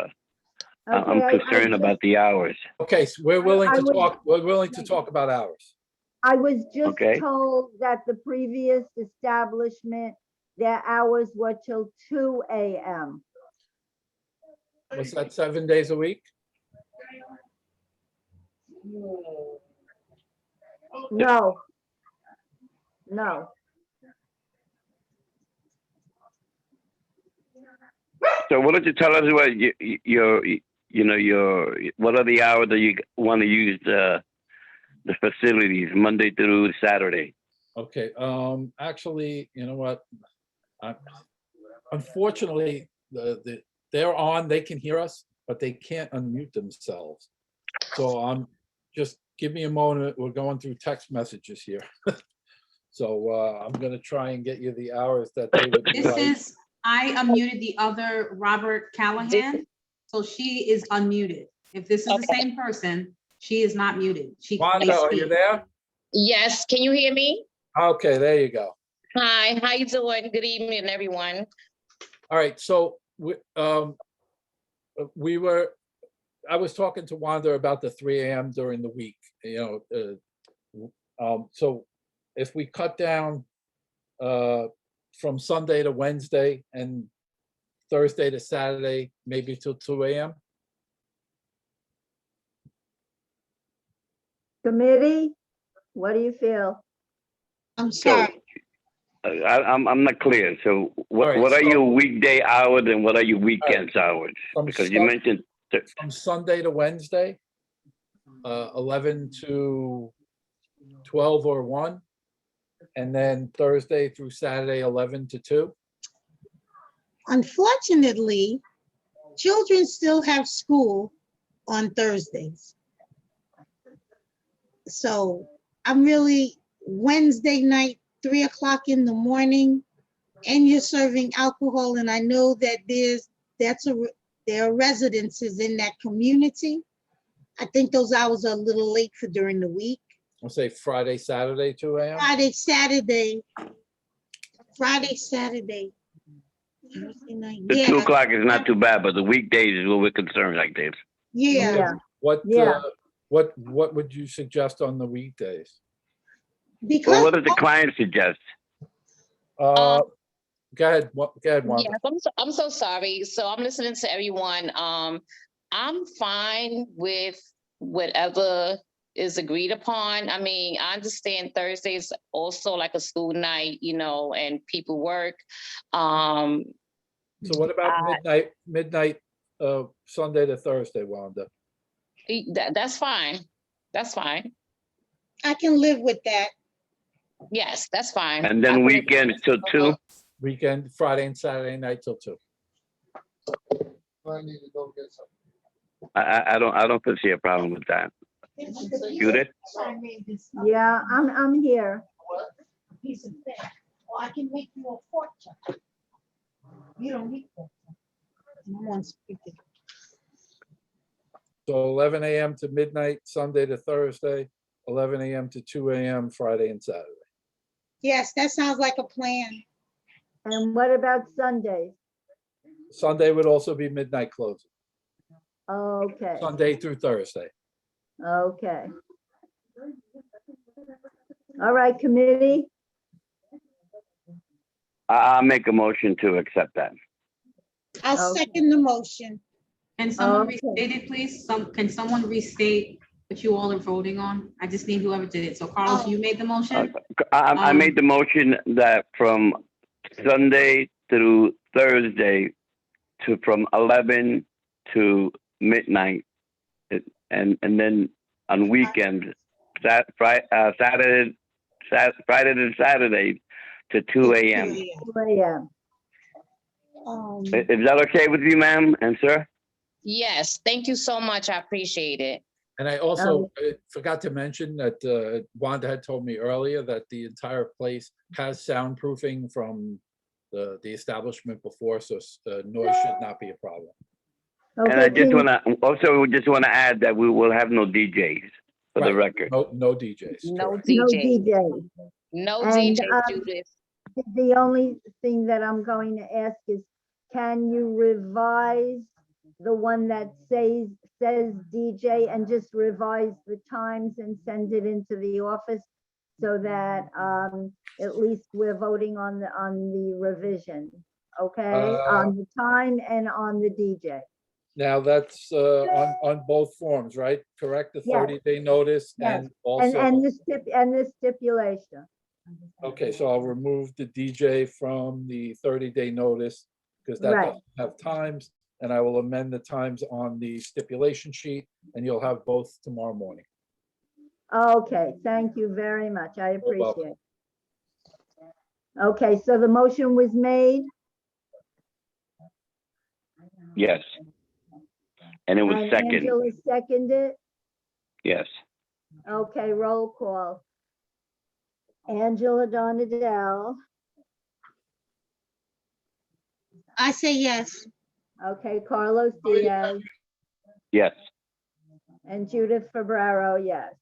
I'm Okay, concerned about the hours. Okay, so we're willing I to would- talk, we're willing to talk about hours. I was just Okay. told that the previous establishment, their hours were till 2 a.m. Was that 7 days a week? No. No. So why don't you tell us what what are the hours that you want to use the facilities Monday through Saturday? Okay, actually, you know what? Unfortunately, they're on, they can hear us, but they can't unmute themselves. So just give me a moment. We're going through text messages here. So I'm gonna try and get you the hours that they would like. I unmuted the other Robert Callahan, so she is unmuted. If this is the same person, she is not muted. She can Wanda, are you speak. there? Yes, can you hear me? Okay, there you go. Hi, how you doing? Good evening, everyone. All right, so I was talking to Wanda about the 3 a.m. during the week, so if we cut down from Sunday to Wednesday and Thursday to Saturday, maybe till 2 a.m. Committee, what do you feel? I'm sorry. I'm not clear. So All right, what are so- your weekday hours and what are your weekends hours? Because you mentioned From Sunday to Wednesday, 11 to 12 or 1, and then Thursday through Saturday, 11 to 2. Unfortunately, children still have school on Thursdays. So I'm really Wednesday night, 3 o'clock in the morning, and you're serving alcohol. And I know that there are residences in that community. I think those hours are a little late for during the week. I'll say Friday, Saturday, 2 a.m. Friday, Saturday. Thursday night. the 2 Yeah, o'clock is not too bad, but the weekdays is what we're concerned like this. yeah. What Yeah. what would you suggest on the weekdays? Well, Because what does the client suggest? Go ahead, go ahead, Wanda. Yes, I'm so sorry. So I'm listening to everyone. I'm fine with whatever is agreed upon. I mean, I understand Thursday's also like a school night, and people work. So what about midnight, Sunday to Thursday, Wanda? That's fine. That's fine. I can live with that. Yes, that's fine. And then weekends till 2? Weekend, Friday and Saturday night till 2. I don't foresee a problem with that. Judith? Yeah, I'm here. I can make you a fortune. You don't need that. I'm on speaker. So 11 a.m. to midnight, Sunday to Thursday, 11 a.m. to 2 a.m. Friday and Saturday. Yes, that sounds like a plan. And what about Sundays? Sunday would also be midnight closing, Okay, Sunday through Thursday. okay. All right, committee, I'll make a motion to accept that. I'll Okay. second the motion. Can someone Okay. restate it, please? Can someone restate what you all are voting on. I just need whoever did it. So Carlos, Oh. you made the motion? I made the motion that from Sunday through Thursday from 11 to midnight. And then on weekends, Friday and Saturday to 2 a.m. 2 a.m. Is that okay with you, ma'am and sir? Yes, thank you so much. I appreciate it. And I also forgot to mention that Wanda had told me earlier that the entire place has soundproofing from the establishment before, so noise should not be a problem. And I just want to add that we will have no DJs for the Right. record. No DJs. No correct. No DJ, DJ. no And, DJ, Judith. The only thing that I'm going to ask is, can you revise the one that says DJ and just revise the times and send it into the office so that at least we're voting on the revision, okay? On the time and on the DJ. Now that's on both forms, right? Correct, the Yes. 30-day notice Yes. and also, And the stipulation. okay, so I'll remove the DJ from the 30-day notice because that Right. doesn't have times, and I will amend the times on the stipulation sheet, and you'll have both tomorrow morning. Okay, thank you very much. I You're welcome. appreciate it. Okay, so the motion was made Yes. And it was and second. Angela seconded. Yes. Okay, roll call. Angela Donadell. I say yes. Okay, Carlos Diaz Yes. and Judith Fabraro, yes.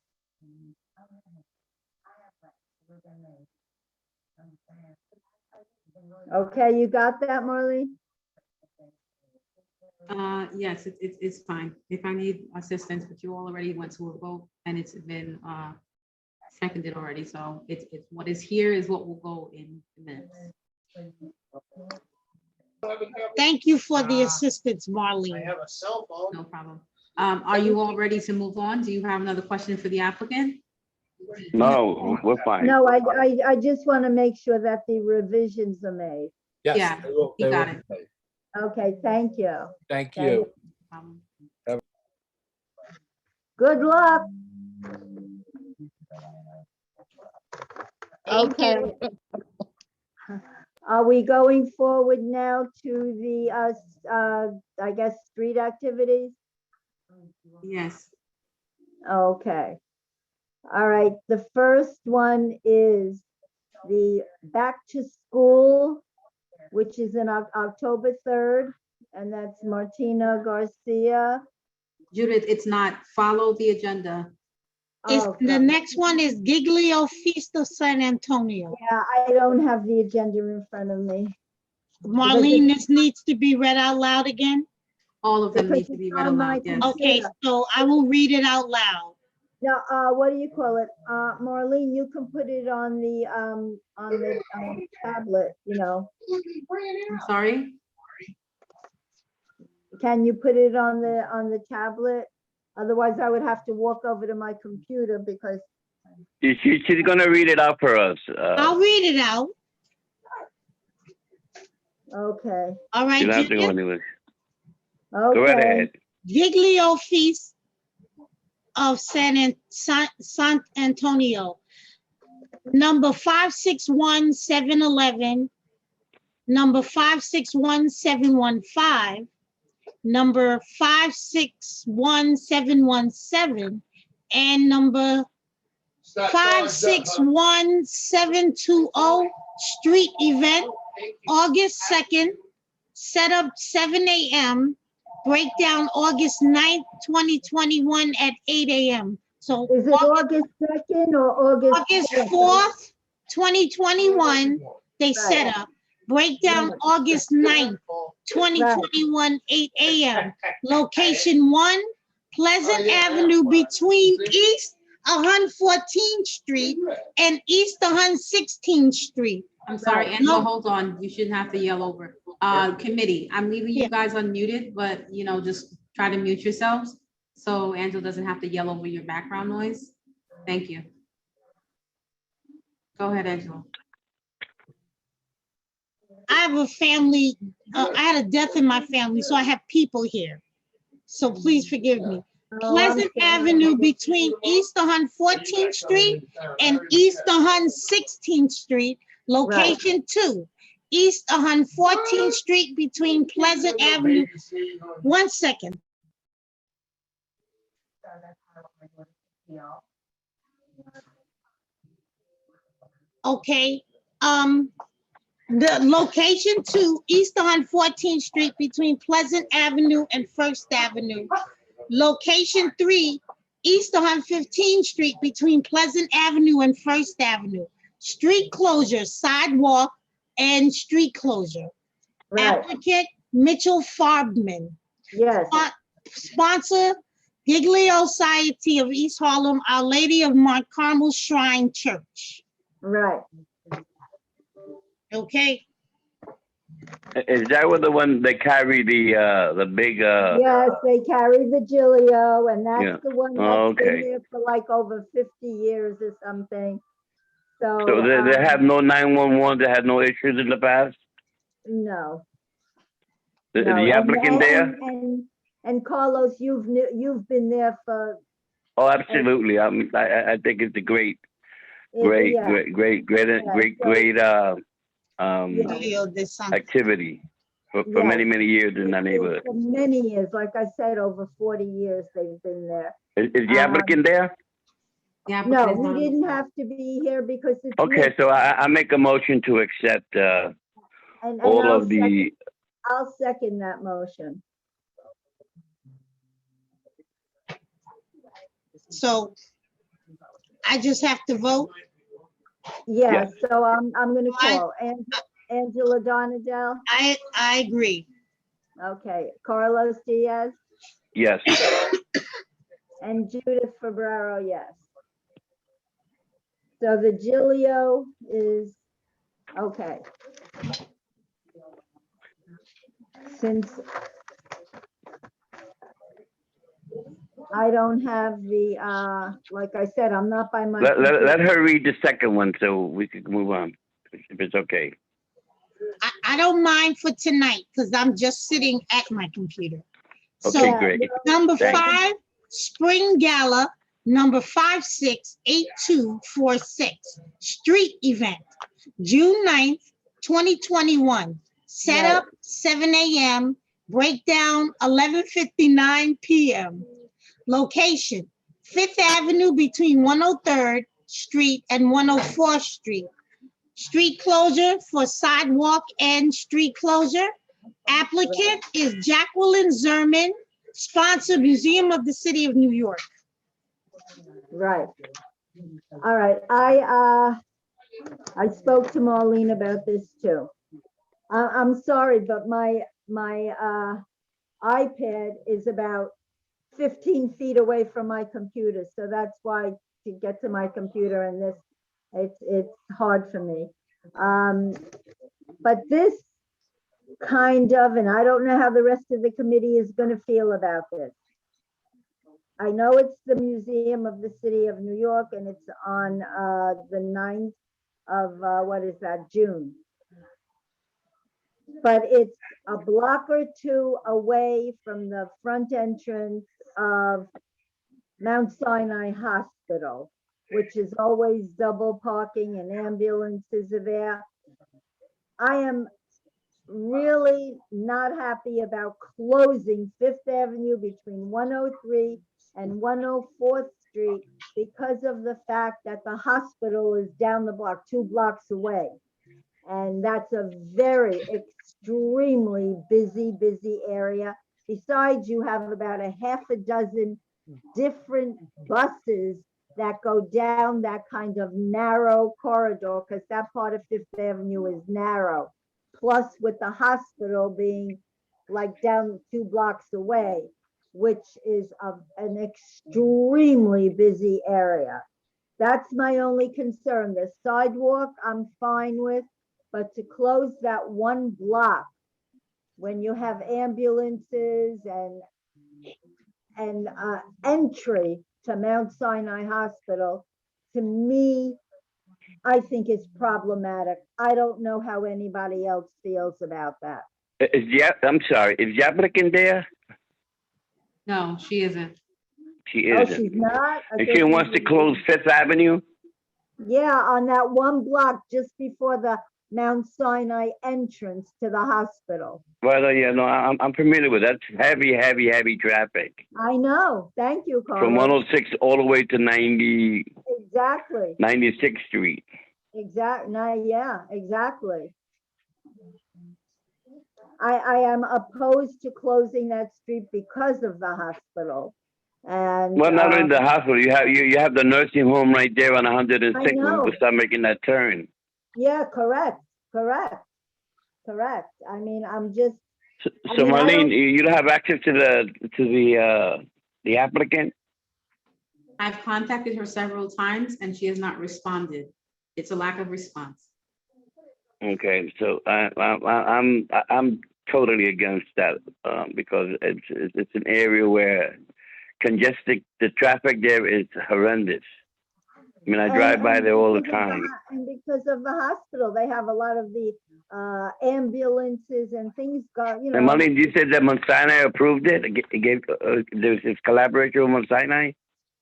Okay, you got that, Marlene? Yes, it's fine. If I need assistance, but you all already went to a vote and it's been seconded already. So it's what is here is what will go in the minutes. Thank you for the assistance, Marlene. No problem. Are you all ready to move on? Do you have another question for the applicant? No, we're fine. No, I just want to make sure that the revisions are made. Yes, Yeah, they will- you they got will it. be made. Okay, thank you. Thank Thank you. Good luck. Thank Okay. you. Are we going forward now to the, I guess, street activities? Yes. Okay. All right, the first one is the back to school, which is in October 3rd, and that's Martina Garcia. Judith, it's not. Follow the agenda. Oh, The next one is Giglio Feast of San Antonio. yeah, I don't have the agenda in front of me. Marlene, this needs to be read out loud again. All of them Because need to be it's read on my aloud. Yes. Okay, Yeah. so I will read it out loud. Now, what do you call it? Marlene, you can put it on the tablet, you know. I'm sorry. Can you put it on the tablet? Otherwise, I would have to walk over to my computer because, She's gonna read it out for us. I'll read it out. okay, All right, You don't have to go Judith. anywhere. Go right okay. ahead. Giglio Feast of San Antonio. Number 561-711, number 561-715, number 561-717, and number 561-720 street event, August 2nd, set up 7 a.m., breakdown August 9th, 2021 at 8 a.m. So Is it August 2nd or August? August 4th? 4th, 2021, they set up. Breakdown Right. August 9th, 2021, 8 a.m. Location 1, Pleasant Avenue between East 114th Street and East 116th Street. I'm sorry, Right. Angela, No. hold on. You shouldn't have to yell over. Committee, I'm leaving Yeah. you guys unmuted, but just try to mute yourselves. so Angela doesn't have to yell over your background noise. Thank you. Go ahead, Angela. I have a family, I had a death in my family, so I have people here. So please forgive me. Oh, I'm Pleasant sorry. Avenue between East 114th Street and East 116th Street, location 2. East 114th Street between Pleasant Avenue. 1 second. Okay, the location 2, East 114th Street between Pleasant Avenue and First Avenue. Location 3, East 115th Street between Pleasant Avenue and First Avenue. Street closure, sidewalk and street closure. Right, Applicant Mitchell Farbman. yes, Sponsor Giglio Society of East Harlem, Our Lady of Mount Carmel Shrine Church. right. Okay, Is that what the one that carry the big, Yes, they carry the Giglio, and Yeah. that's the one Oh, that's been okay. there for like over 50 years or something. So, so they have no 911, they had no issues in the past? no. The no. the applicant there? And Carlos, you've been there for, Oh, absolutely. I think it's a great, great, yeah, great, Giglio de Santos. activity for Yeah. many, many years in that neighborhood. for many years, like I said, over 40 years they've been there. Is the applicant there? The No, applicant is he on- didn't have to be here because it's. Okay, me. so I make a motion to accept And all I'll of the, I'll second that motion. So I just have to vote. Yeah, Yes. so I'm gonna call Angela Donadell, I agree. okay, Carlos Diaz, yes. and Judith Fabraro, yes. So the Giglio is, okay. Since I don't have the, like I said, I'm not by my. Let her read the second one so we can move on, if it's okay. I don't mind for tonight because I'm just sitting at my computer. Okay, So great. number Thanks. 5, Spring Gala, number 568246, street event, June 9th, 2021. Setup 7 a.m., breakdown 11:59 p.m. Location, 5th Avenue between 103rd Street and 104th Street. Street closure for sidewalk and street closure. Applicant is Jacqueline Zerman, sponsor Museum of the City of New York. Right. All right, I spoke to Marlene about this too. I'm sorry, but my iPad is about 15 feet away from my computer, so that's why to get to my computer and this, it's hard for me. But this kind of, and I don't know how the rest of the committee is going to feel about this. I know it's the Museum of the City of New York, and it's on the 9th of, what is that, June. But it's a block or two away from the front entrance of Mount Sinai Hospital, which is always double parking and ambulances are there. I am really not happy about closing Fifth Avenue between 103 and 104th Street because of the fact that the hospital is down the block, 2 blocks away. And that's a very extremely busy area. Besides, you have about a half a dozen different buses that go down that kind of narrow corridor, because that part of Fifth Avenue is narrow. Plus with the hospital being like down 2 blocks away, which is an extremely busy area. That's my only concern. The sidewalk, I'm fine with, but to close that 1 block when you have ambulances and entry to Mount Sinai Hospital, to me, I think is problematic. I don't know how anybody else feels about that. I'm sorry, is the applicant there? No, she isn't. She Oh, isn't. she's not? I And thought she wants to close Fifth Avenue? Yeah, on that one block just before the Mount Sinai entrance to the hospital. Well, yeah, no, I'm familiar with that. Heavy traffic. I know. Thank you, From Carlos. 106 all the way to 96th Exactly. Street. Yeah, exactly. I am opposed to closing that street because of the hospital. And Well, not in the hospital. You have the nursing home right there on 106 when know. we start making that turn. yeah, correct. I mean, I'm just, So, I so mean, I Marlene, don't- you don't have access to the applicant? I've contacted her several times and she has not responded. It's a lack of response. Okay, so I'm totally against that because it's an area where congested. The traffic there is horrendous. I mean, I drive by there all the because of time. And because of the hospital, they have a lot of the ambulances and things go, you know. And Marlene, you said that Mount Sinai approved it. It gave there's this collaboration with Mount Sinai.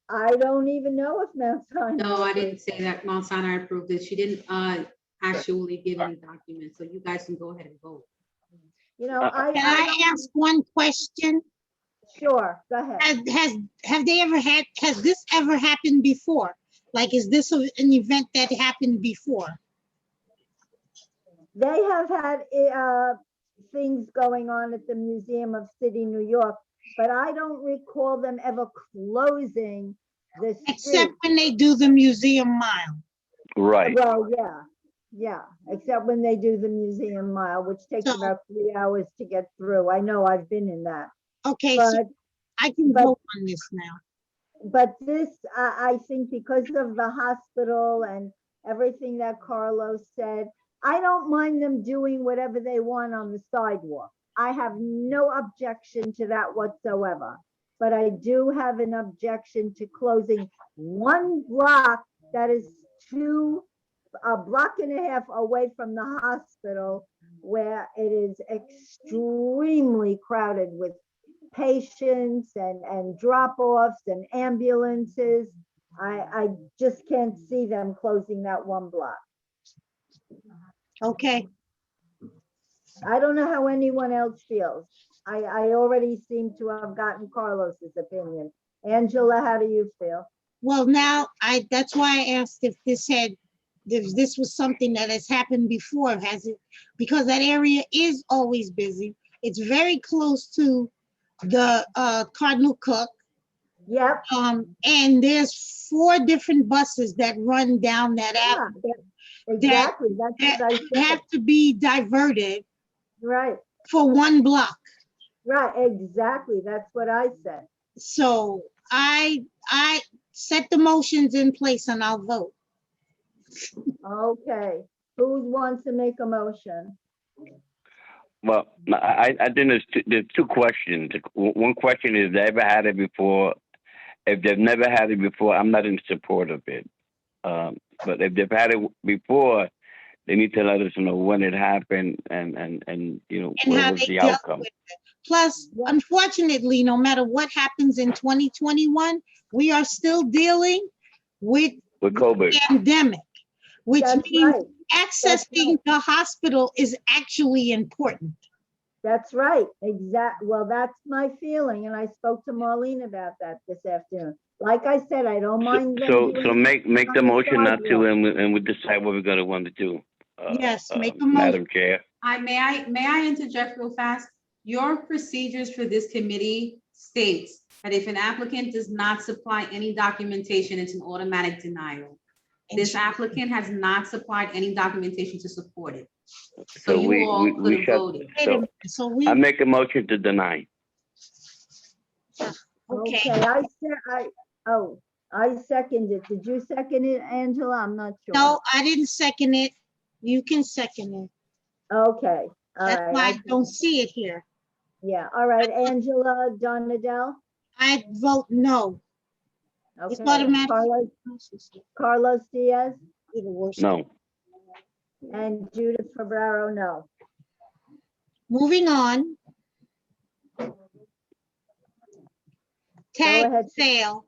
I don't even know if Mount Sinai. No, I didn't say that Mount Sinai approved it. She didn't actually give any documents, so you guys can go ahead and vote. You know, Can I ask one question? Sure, go ahead. Has this ever happened before? Like, is this an event that happened before? They have had things going on at the Museum of City, New York, but I don't recall them ever closing the street. Except when they do the museum mile. Right. Well, yeah, except when they do the museum mile, which takes So- about 3 hours to get through. I know, I've been in that. Okay, so But, I can but- vote on this now. but this, I think because of the hospital and everything that Carlos said, I don't mind them doing whatever they want on the sidewalk. I have no objection to that whatsoever. But I do have an objection to closing one block that is a block and a half away from the hospital, where it is extremely crowded with patients and drop-offs and ambulances. I just can't see them closing that one block. Okay, I don't know how anyone else feels. I already seem to have gotten Carlos's opinion. Angela, how do you feel? well, now that's why I asked if this was something that has happened before, has it? Because that area is always busy. It's very close to the Cardinal Cook. Yep. And there's 4 different buses that run down that Yeah, avenue exactly. That's that what I said. have to be diverted Right, for 1 block. right, exactly. That's what I said. So I set the motions in place and I'll vote. Okay, who wants to make a motion? Well, I think there's 2 questions. One question is, they ever had it before? If they've never had it before, I'm not in support of it. But if they've had it before, they need to let us know when it happened and you know, And what how was they the dealt outcome. with it. Plus, unfortunately, no matter what happens in 2021, we are still dealing with With COVID. pandemic, which That's means right, accessing the hospital is actually important. that's right, well, that's my feeling, and I spoke to Marlene about that this afternoon. Like I said, I don't mind them So doing make on the the motion not to, sidewalk. and we decide what we're gonna want to do. Yes, make a motion. Madam Chair. May I interject real fast? Your procedures for this committee states that if an applicant does not supply any documentation, it's an automatic denial. This applicant has not supplied any documentation to support it. So you all could have voted. Wait a So minute, so we, I make a motion to deny. Okay, I seconded. Did you second it, Angela? I'm not sure. no, I didn't second it. You can second it. Okay, all That's why I right. don't see it here. Yeah, all right, Angela Donadell, I vote no. It's Okay, automatic. Carlos Diaz Even worse. No. and Judith Fabraro, no. Moving on. Tag ahead. sale,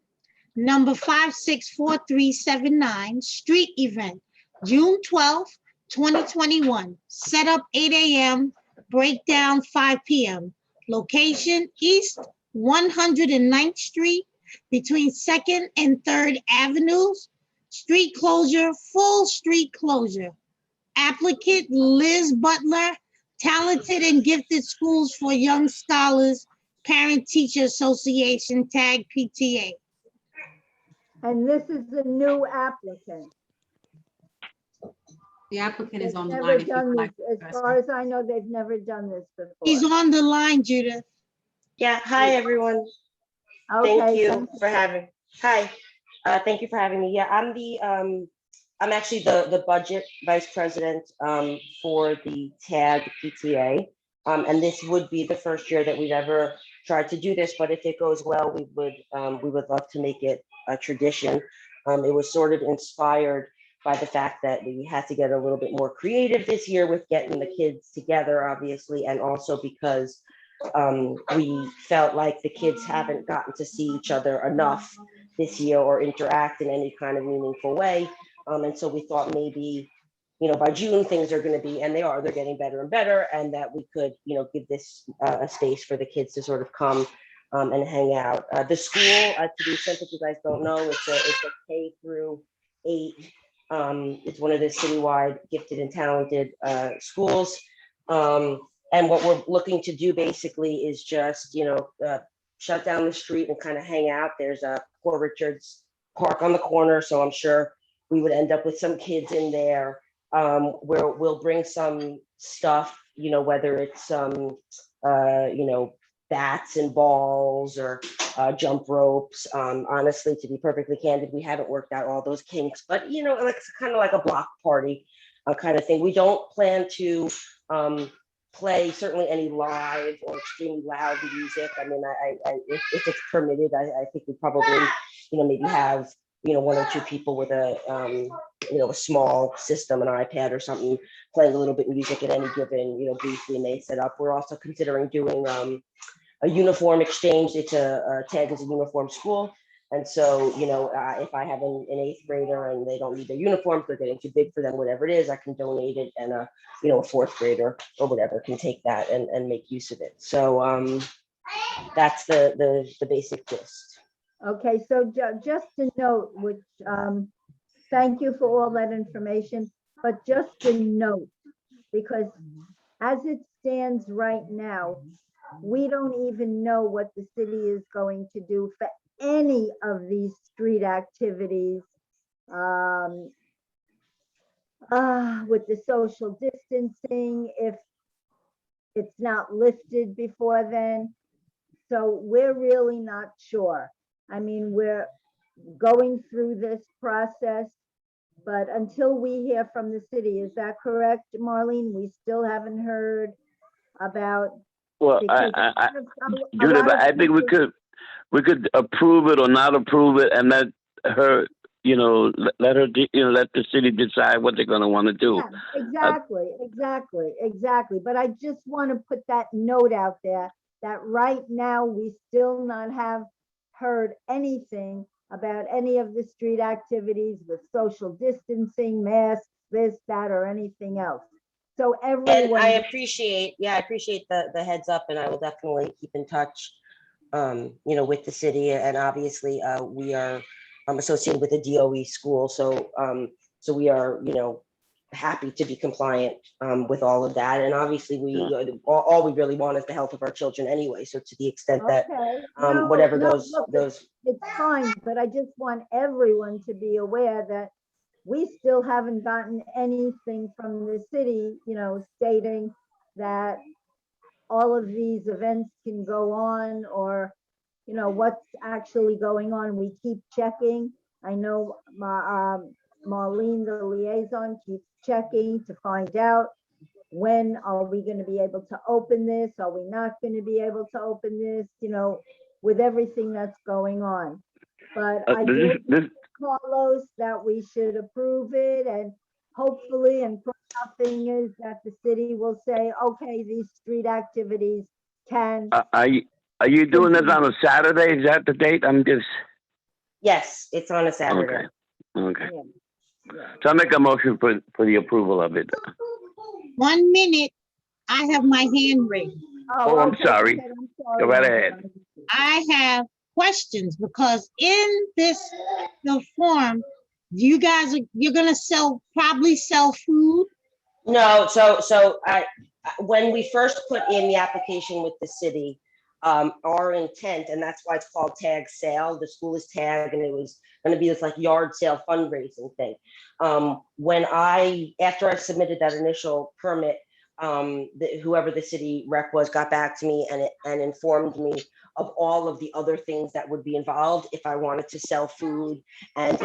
number 564379, street event, June 12th, 2021. Setup 8 a.m., breakdown 5 p.m. Location East 109th Street between 2nd and 3rd Avenues. Street closure, full street closure. Applicant Liz Butler, Talented and Gifted Schools for Young Scholars, Parent Teacher Association, tag PTA. And this is the new applicant. The applicant is They've on the never line. if you done would this. like to As address far her. as I know, they've never done this He's before. on the line, Judith. Yeah, hi, everyone. Okay, Thank you for having, hi, thank you for having me. Yeah, I'm actually the budget vice president for the TAG PTA. And this would be the first year that we've ever tried to do this, but if it goes well, we would love to make it a tradition. It was sort of inspired by the fact that we had to get a little bit more creative this year with getting the kids together, obviously, and also because we felt like the kids haven't gotten to see each other enough this year or interact in any kind of meaningful way. And so we thought maybe, by June, things are going to be, and they're getting better and better, and that we could, give this a space for the kids to sort of come and hang out. The school, to the extent that you guys don't know, it's a K through 8. It's one of the citywide gifted and talented schools. And what we're looking to do basically is just, shut down the street and kind of hang out. There's a Poor Richards Park on the corner, so I'm sure we would end up with some kids in there. Where we'll bring some stuff, whether it's bats and balls or jump ropes. Honestly, to be perfectly candid, we haven't worked out all those kinks, but it's kind of like a block party kind of thing. We don't plan to play certainly any live or extremely loud music. I mean, if it's permitted, I think we probably, maybe have, 1 or 2 people with a small system, an iPad or something, playing a little bit of music at any given, booth we may set up. We're also considering doing a uniform exchange. It's a TAG is a uniform school. And so, if I have an 8th grader and they don't need their uniforms, they're getting too big for them, whatever it is, I can donate it, and a 4th grader or whatever can take that and make use of it. So that's the basic gist. Okay, so just to note, which, thank you for all that information, but just to note, because as it stands right now, we don't even know what the city is going to do for any of these street activities. With the social distancing, if it's not lifted before then. So we're really not sure. I mean, we're going through this process, but until we hear from the city, is that correct, Marlene? We still haven't heard about. Well, because Judith, I think we could approve it or not approve it, and let her, let the city decide what they're going to want to do. Yeah, exactly. But I just want to put that note out there that right now we still not have heard anything about any of the street activities with social distancing, masks, this, that, or anything else. So And everyone. I appreciate the heads up, and I will definitely keep in touch, with the city. And obviously, we are associated with the DOE school, so we are, happy to be compliant with all of that. And obviously, all we really want is the health of our children anyway. So to the extent that whatever goes, It's fine, but I just want everyone to be aware that we still haven't gotten anything from the city, stating that all of these events can go on, or, what's actually going on. We keep checking. I know Marlene, the liaison, keeps checking to find out when are we going to be able to open this? Are we not going to be able to open this? with everything that's going on. But I do agree with Carlos that we should approve it, and hopefully, and cross our fingers that the city will say, okay, these street activities can. Are you doing this on a Saturday? Is that the date? I'm just, Yes, it's on a Saturday. okay. Yeah, yeah. So I make a motion for the approval of it. 1 minute, I have my hand raised. Oh, I'm okay, sorry. okay, I'm sorry, Go right I'm ahead. sorry. I have questions because in the form, you're gonna probably sell food? No, so when we first put in the application with the city, our intent, and that's why it's called tag sale, the school is tagged, and it was gonna be this like yard sale fundraising thing. After I submitted that initial permit, whoever the city rep was got back to me and informed me of all of the other things that would be involved if I wanted to sell food, and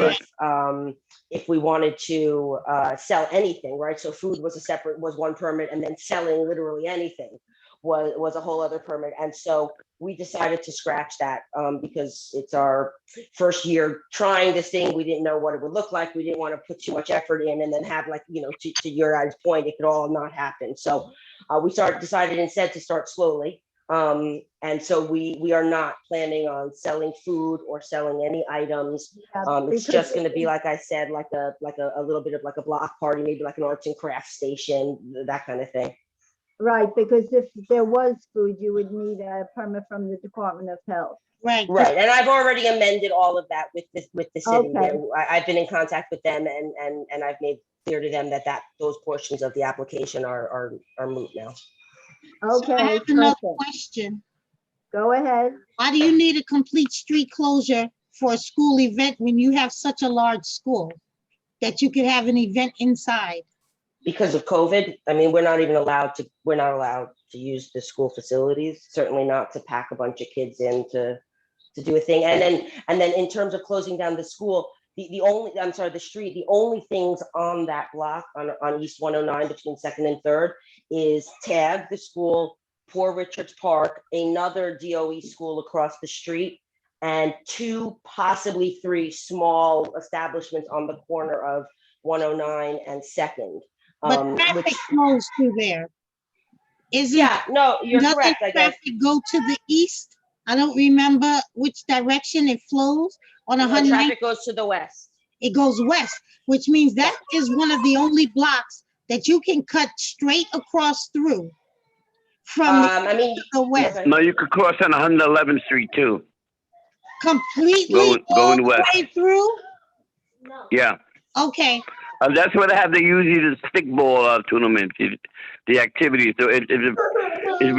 if we wanted to sell anything, right? So food was one permit, and then selling literally anything was a whole other permit. And so we decided to scratch that because it's our first year trying this thing. We didn't know what it would look like. We didn't want to put too much effort in and then have, like, to your guys' point, it could all not happen. So we decided instead to start slowly. And so we are not planning on selling food or selling any items. It's just going to be, like I said, like a little bit of like a block party, maybe like an arts and crafts station, that kind of thing. Right, because if there was food, you would need a permit from the Department of Health. Right. Right, and I've already amended all of that with the city. Okay. I've been in contact with them, and I've made clear to them that those portions of the application are moot now. So I Okay, have another perfect. question. Go ahead. Why do you need a complete street closure for a school event when you have such a large school that you could have an event inside? Because of COVID, I mean, we're not allowed to use the school facilities, certainly not to pack a bunch of kids in to do a thing. And then in terms of closing down the school, the street, the only things on that block on East 109 between 2nd and 3rd is tag the school, Poor Richards Park, another DOE school across the street, and 2, possibly 3 small establishments on the corner of 109 and 2nd. But traffic flows through there. No, you're Doesn't correct, I guess. traffic go to the east? I don't remember which direction it flows on No, 100. traffic goes to the west. It goes west, which means that is one of the only blocks that you can cut straight across through from the west. Okay. No, you could cross on 111th Street too. Completely Going all west. the way through? Yeah. Okay, That's where they have usually the stickball tournament, the activity. So it's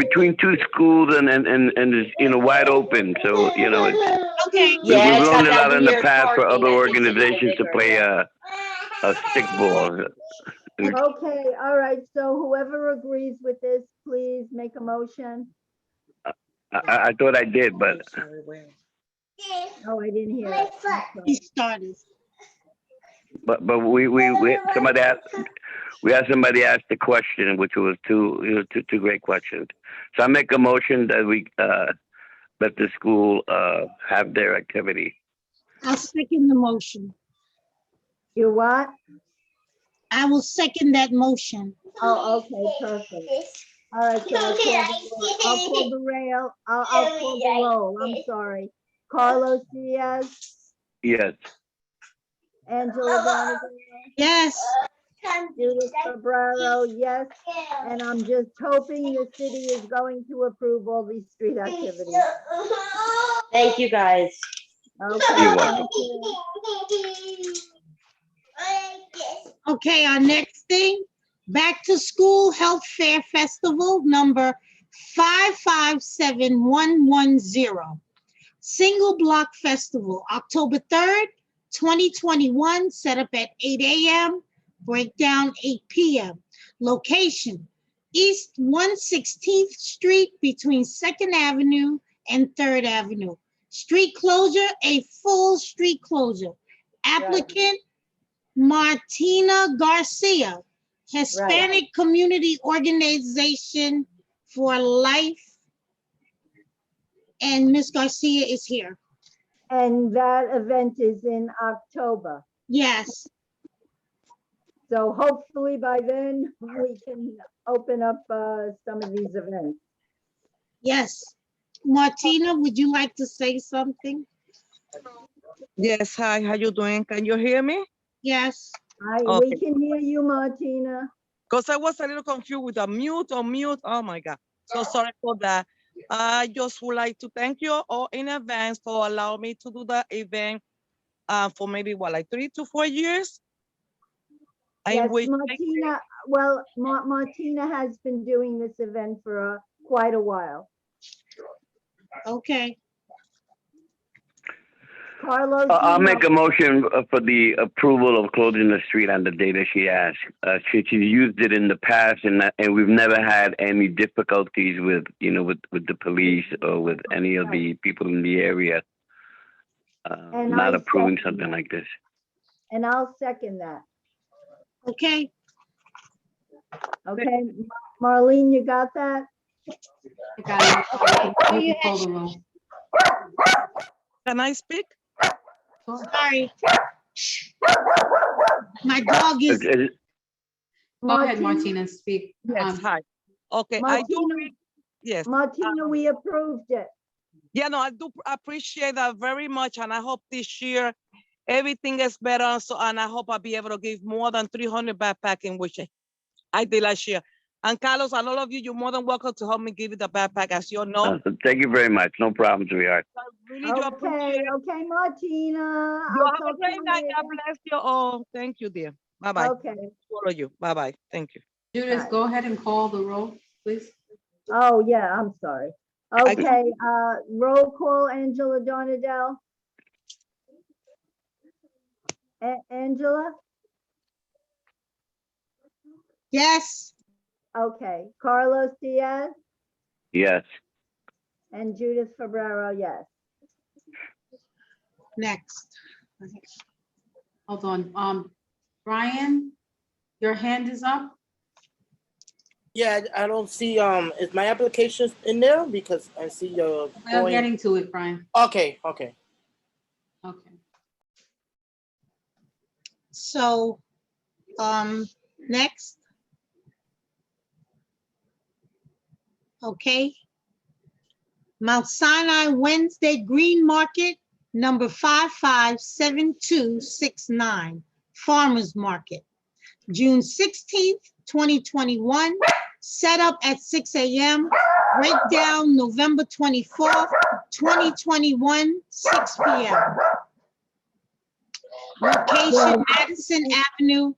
between 2 schools and it's wide open. So it's, okay. Yeah, we've it's got learned a that lot in the weird past for parking other that makes it even organizations to bigger, play yeah. a stickball. Okay, all right, so whoever agrees with this, please make a motion. I thought I did, but Oh, I didn't hear it. I'm He sorry. started. we had somebody ask the question, which was two great questions. So I make a motion that we let the school have their activity. I'll second the motion. You what? I will second that motion. Oh, okay, perfect. All right, so I'll call the rail. I'll call the roll. I'm sorry. Carlos Diaz, Yes. Angela Donegal, Yes, Judith Cabrero, yes. And I'm just hoping the city is going to approve all these street activities. Thank you, guys. Okay, You're welcome. thank you. okay, our next thing, Back to School Health Fair Festival number 557110. Single Block Festival, October 3rd, 2021, set up at 8 a.m., breakdown 8 p.m. Location, East 116th Street between 2nd Avenue and 3rd Avenue. Street closure, a full street closure. Applicant, Martina Garcia, Hispanic Community Organization for Life and Ms. Garcia is here. And that event is in October. Yes, So hopefully by then we can open up some of these events. yes. Martina, would you like to say something? Yes, hi, how you doing? Can you hear me? Yes. We Okay. can hear you, Martina. Because I was a little confused with the mute or mute. Oh my God. So sorry for that. I just would like to thank you all in advance for allowing me to do the event for maybe what, like 3 to 4 years? Yes, wish- Martina, well, Martina has been doing this event for quite a while. Okay. Carlos? I'll you make know- a motion for the approval of closing the street on the data she asked. She's used it in the past, and we've never had any difficulties with, with the police or with any of the people in the area And not I approving second something that. like this. And I'll second that. Okay. Okay, Marlene, you got that? I got it. You can call the roll. Can I speak? Sure. Sorry. My dog is, Go ahead, Martina, speak. Yes, hi. Okay, I do, Martina, yes. Martina, we approved it. Yeah, no, I do appreciate that very much. And I hope this year everything is better. So, and I hope I'll be able to give more than 300 backpacking, which I did last year. And Carlos, and all of you, you're more than welcome to help me give you the backpack, as you know. Thank you very much. No problem, sweetheart. I really do appreciate it. Okay, Martina. You I'll have a talk to great you night. God later. bless you all. Thank you, dear. Bye-bye. Okay. Follow you. Bye-bye. Thank you. Judith, go ahead and call the roll, please. Oh, yeah, I'm sorry. Okay, roll call, Angela Donadell. Angela? yes. Okay, Carlos Diaz Yes. and Judith Fabrero, yes. Next. Hold on. Brian, your hand is up. Yeah, I don't see, is my application in there? Because I see you're We're going. getting to it, Brian. Okay. Okay. So, next. Okay. Mount Sinai Wednesday Green Market, number 557269, Farmers Market, June 16th, 2021, set up at 6 a.m., breakdown November 24th, 2021, 6 p.m. Location Madison Avenue,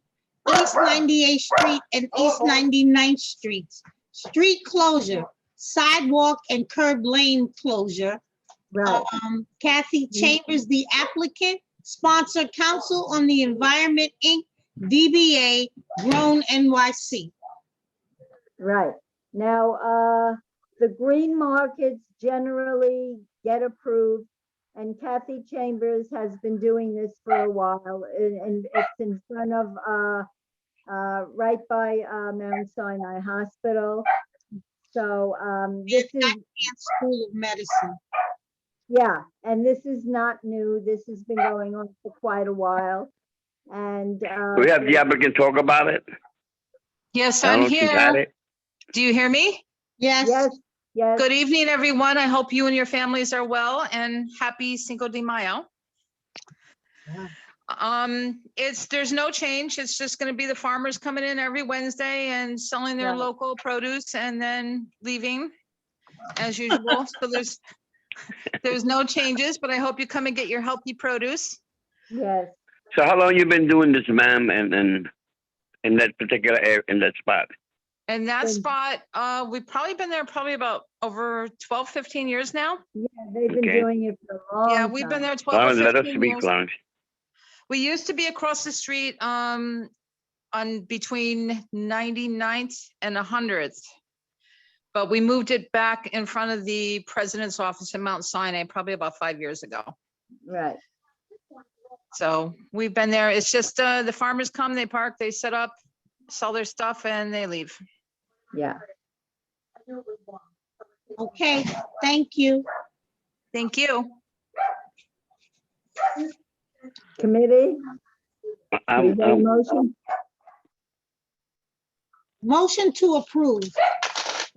East 98th Street and East 99th Streets. Street closure, sidewalk and curb lane closure. Right. Kathy Chambers, the applicant, sponsor Council on the Environment, Inc., DBA, Grown NYC. Right. Now, the green markets generally get approved, and Kathy Chambers has been doing this for a while, and it's in front of, right by Mount Sinai Hospital. So this is School of Medicine. Yeah, and this is not new. This has been going on for quite a while. And Do we have the applicant talk about it? Yes, I don't I'm know if she's had here. it. Do you hear me? Yes. yes, yes. Good evening, everyone. I hope you and your families are well, and happy Cinco de Mayo. There's no change. It's just going to be the farmers coming in every Wednesday and selling their Right. local produce and then leaving as usual. So there's no changes, but I hope you come and get your healthy produce. Yes. So how long you been doing this, ma'am, and in that particular area, in that spot? And that Good. spot, we've probably been there probably about over 12, 15 years now. Yeah, they've been Okay. doing it for a long Yeah, time. we've been there 12 or Let us 15 speak, years. Clarence. We used to be across the street on between 99th and 100th. But we moved it back in front of the president's office in Mount Sinai probably about 5 years ago. Right. So we've been there. It's just the farmers come, they park, they set up, sell their stuff, and they leave. Yeah. Okay, thank you. Thank you. Committee, do we I'm, get a I'm, motion? Motion to approve.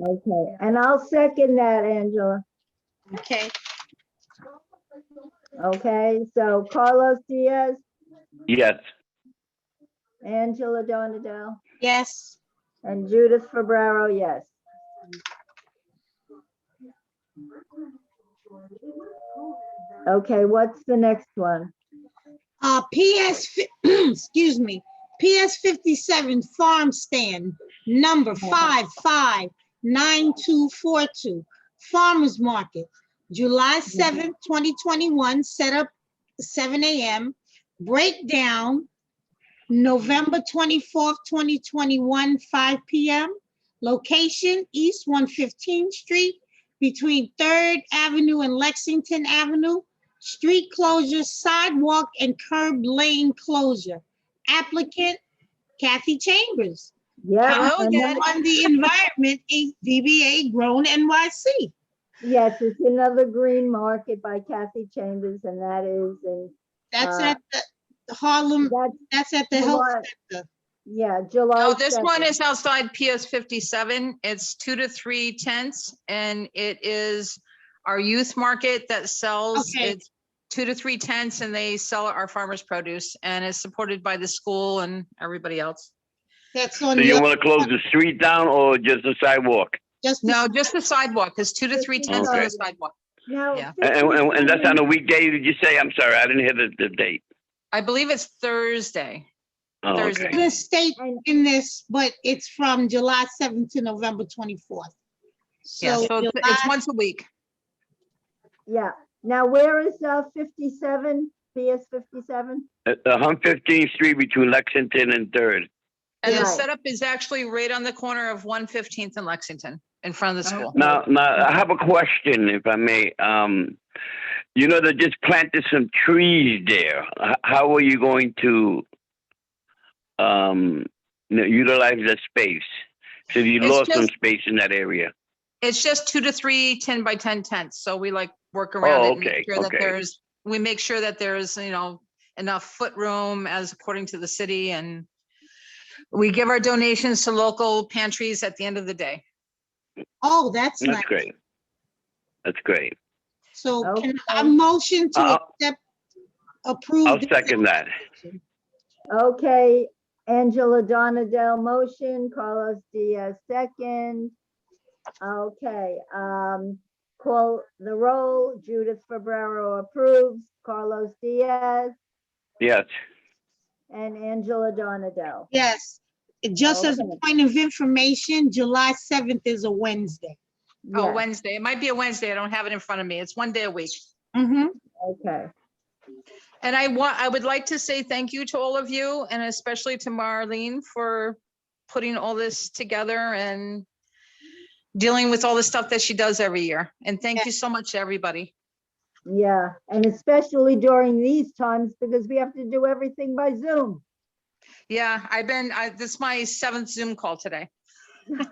Okay, and I'll second that, Angela. Okay. Okay, so Carlos Diaz, yes, Angela Donadell, Yes. and Judith Fabraro, yes. Okay, what's the next one? Excuse me, PS 57 farm stand, number 559242, Farmers Market, July 7th, 2021, set up 7 a.m., breakdown, November 24th, 2021, 5 p.m., location, East 115th Street, between 3rd Avenue and Lexington Avenue, street closure, sidewalk and curb lane closure. Applicant Kathy Chambers. Yeah. Hello and again. that- On the Environment, Inc., DBA Grown NYC. Yes, it's another green market by Kathy Chambers, and that is in, That's Uh, at the Harlem, that's that's at the health July. center. Yeah, July. Oh, this one 2nd. is outside PS 57. It's 2 to 3 tents, and it is our youth market that sells, Okay. it's 2 to 3 tents, and they sell our farmers produce, and it's supported by the school and everybody else. That's so on you the, want to close the street down or just the sidewalk? just the- No, just the sidewalk, because 2 to Just 3 the tents on the sidewalk. sidewalk. Now. Yeah. And that's 57 on a weekday, did you say? I'm sorry, I didn't hear the date. I believe it's Thursday. Oh, Thursday. okay. It doesn't state And in this, but it's from July 7th to November 24th. Yeah, So so it's July, once a week. Yeah, now where is 57, PS 57? At 115th Street between Lexington and 3rd. And the Right. setup is actually right on the corner of 115th and Lexington, in front of the school. Now, I have a question, if I may. You know, they just planted some trees there. How are you going to utilize that space? So you It's lost some just- space in that area. It's just 2 to 3 10 by 10 tents. So we like work around it and okay, make sure that okay. we make sure that there's, enough foot room as according to the city, and we give our donations to local pantries at the end of the day. oh, that's That's nice. great. That's great. So can I Okay. motion to I'll- approve? I'll this second that. Okay, Angela Donadell motion, Carlos Diaz second. Okay, call the roll, Judith Fabraro approves, Carlos Diaz Yes. and Angela Donadell. Yes, just as a Okay. point of information, July 7th is a Wednesday. Oh, Yes, Wednesday. It might be a Wednesday. I don't have it in front of me. It's one day a week. Mm-hmm. okay, And I would like to say thank you to all of you, and especially to Marlene for putting all this together and dealing with all the stuff that she does every year. And thank you so much to everybody. yeah, and especially during these times because we have to do everything by Zoom. Yeah, this is my 7th Zoom call today.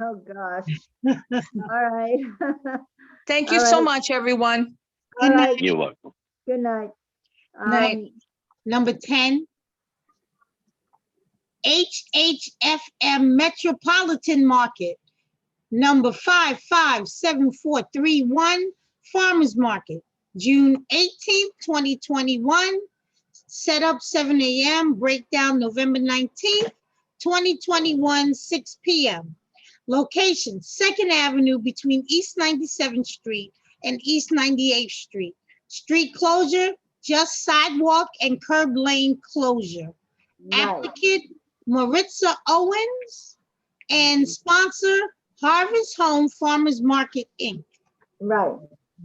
Oh, gosh. All right. Thank you All so right. much, everyone. All right, You're welcome. good night. Night. Number 10, HHFM Metropolitan Market, number 557431, Farmers Market, June 18th, 2021, set up 7 a.m., breakdown November 19th, 2021, 6 p.m. Location, 2nd Avenue between East 97th Street and East 98th Street. Street closure, just sidewalk and curb lane closure. Right, Applicant Maritza Owens and sponsor Harvest Home Farmers Market, Inc. right.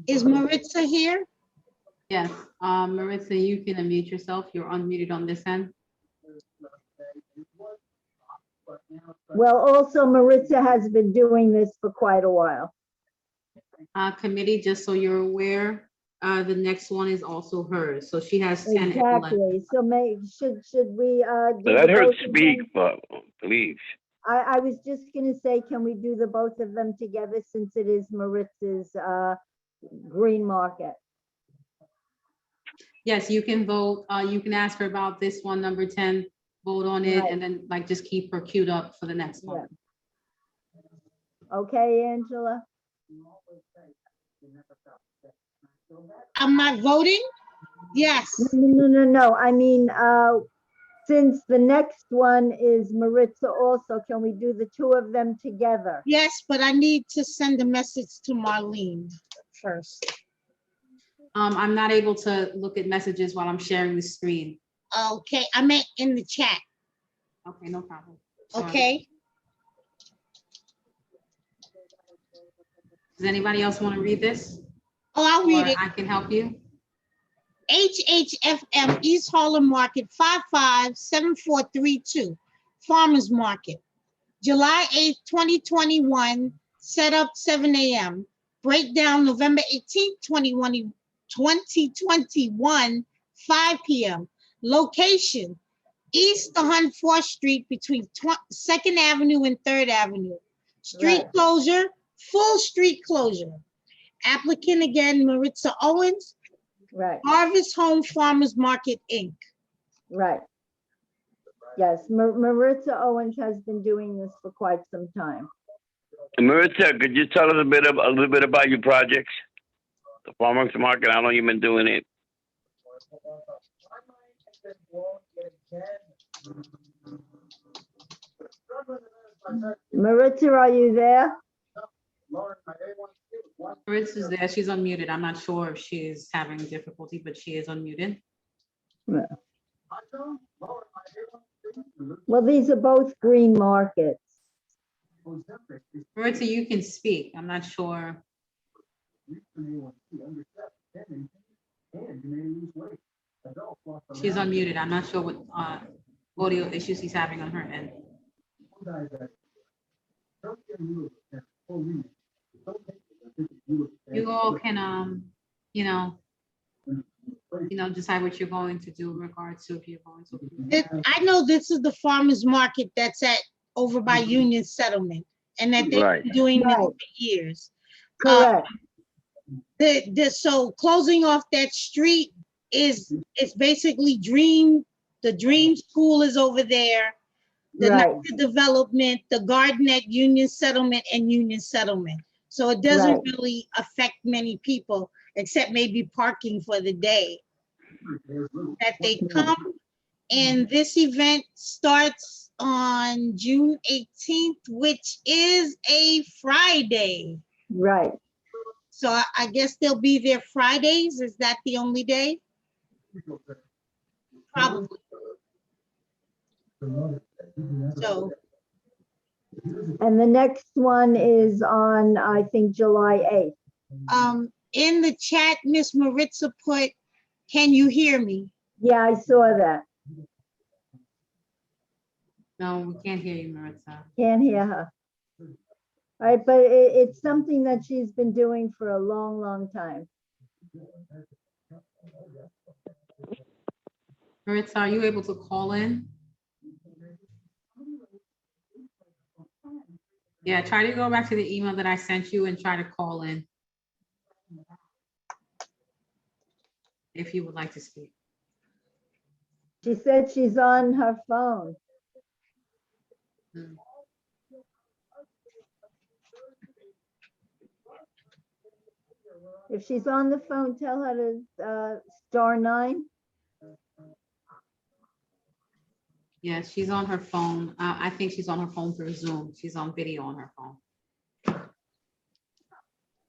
Is Maritza here? Yes, Marissa, you can unmute yourself. You're unmuted on this end. Well, also Maritza has been doing this for quite a while. Committee, just so you're aware, the next one is also hers. So she has 10 and 11. Exactly, so should we, do Let the her both of speak, them? but please. I was just gonna say, can we do the both of them together since it is Maritza's, green market? Yes, you can vote. You can ask her about this one, number 10, vote on it, Right. and then like just keep her queued up for the next one. Okay, Angela? Am I voting? Yes. No, I mean, since the next one is Maritza also, can we do the two of them together? Yes, but I need to send a message to Marlene first. I'm not able to look at messages while I'm sharing the screen. Okay, I meant in the chat, Okay, no problem. Sure. okay? Does anybody else want to read this? Oh, I'll read Or it. I can help you. HHFM East Harlem Market 557432 Farmers Market, July 8th, 2021, set up 7 a.m. Breakdown November 18th, 2021, 5 p.m. Location, East 104th Street between 2nd Avenue and 3rd Avenue. Street Right. closure, full street closure. Applicant again, Maritza Owens, Right, Harvest Home Farmers Market, Inc. right. Yes, Maritza Owens has been doing this for quite some time. Maritza, could you tell us a little bit about your projects? The farmers market, how long you been doing it? Maritza, are you there? Maritza's there. She's unmuted. I'm not sure if she's having difficulty, but she is unmuted. Well, these are both green markets. Maritza, you can speak. I'm not sure. She's unmuted. I'm not sure what audio issues he's having on her end. You all can, decide what you're going to do in regards to if you're going to. I know this is the farmers market that's over by Union Settlement, and that they've Right. been doing this Right. for years. Correct. So closing off that street is basically the Dream School is over there. The Right. Nike development, the garden at Union Settlement and Union Settlement. So it doesn't Right. really affect many people, except maybe parking for the day that they come. And this event starts on June 18th, which is a Friday. Right. So I guess they'll be there Fridays. Is that the only day? Probably. So, And the next one is on, I think, July 8th. in the chat, Miss Maritza put, can you hear me? Yeah, I saw that. No, we can't hear you, Maritza. Can't hear her. All right, but it's something that she's been doing for a long, long time. Maritza, are you able to call in? Yeah, try to go back to the email that I sent you and try to call in. If you would like to speak. She said she's on her phone. Hmm. If she's on the phone, tell her to *9. Yes, she's on her phone. I think she's on her phone through Zoom. She's on video on her phone.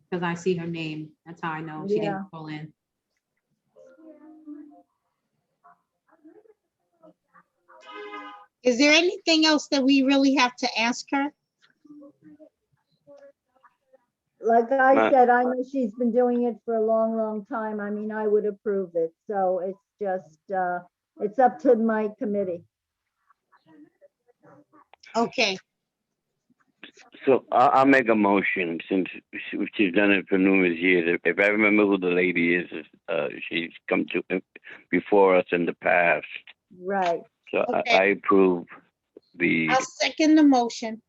Because I see her name. That's how I know she Yeah. didn't call in. Is there anything else that we really have to ask her? Like I said, I know she's been doing it for a long, long time. I mean, I would approve it. So it's just, it's up to my committee. Okay, So I'll make a motion since she's done it for numerous years. If I remember who the lady is, she's come to before us in the past. Right. So Okay. I approve the. I'll second the motion.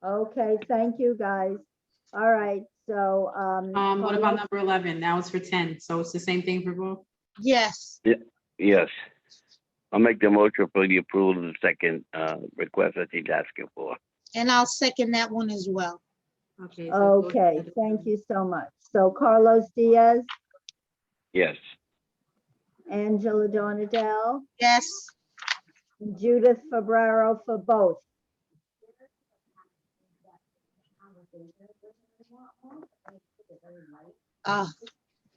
Okay, thank you, guys. All right, so. What about number 11? That was for 10. So it's the same thing for both? Yes. Yes. I'll make the motion for the approval of the second request that he's asking for. And I'll second that one as well. Okay. so go Okay, ahead. thank you so much. So Carlos Diaz, Yes. Angela Donadell, Yes. Judith Fabraro for both.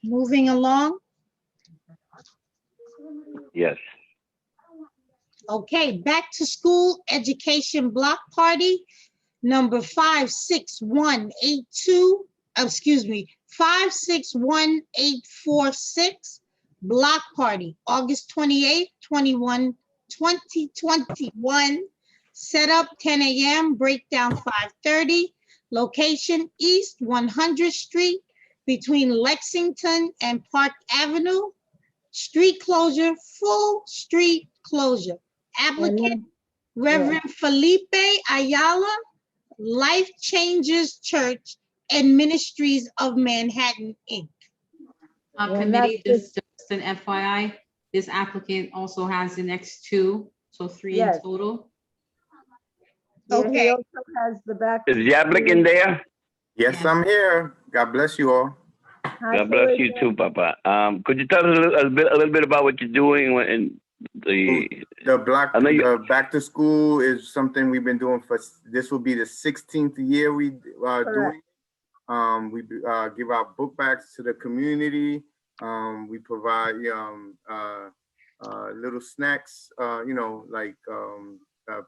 Moving along. Yes. Okay, back to school education block party, number 56182, excuse me, 561846, block party, August 28th, 2021. Set up 10 a.m., breakdown 5:30. Location East 100th Street between Lexington and Park Avenue. Street closure, full street closure. Applicant Reverend Felipe Ayala, Life Changers Church and Ministries of Manhattan, Inc. And Committee, that's just an FYI, this applicant also has the next two, so three in Yes. total. Yeah, he Okay. also has the back. Is the applicant there? Yes, Yes. I'm here. God bless you all. Hi, God bless you Felicia. too, Papa. Could you tell us a little bit about what you're doing in the? The block, I know you- the back to school is something we've been doing for, this will be the 16th year we doing. We give out book bags to the community. We provide little snacks, like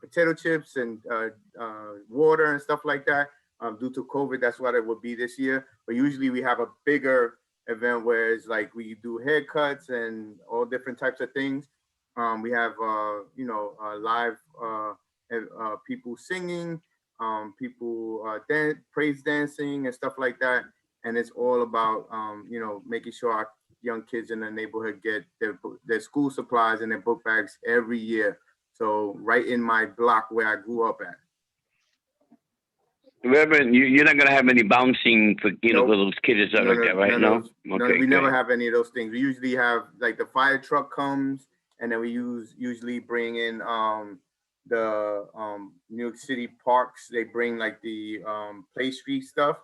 potato chips and water and stuff like that. Due to COVID, that's what it would be this year. But usually we have a bigger event where it's like we do haircuts and all different types of things. We have live people singing, people praise dancing and stuff like that. And it's all about making sure our young kids in the neighborhood get their school supplies and their book bags every year. So right in my block where I grew up at. Reverend, you're not gonna have any bouncing for Nope. for those kids and stuff like that, right? No. Okay. We never good. have any of those things. We usually have like the fire truck comes, and then we usually bring in the New York City parks. They bring like the play street stuff.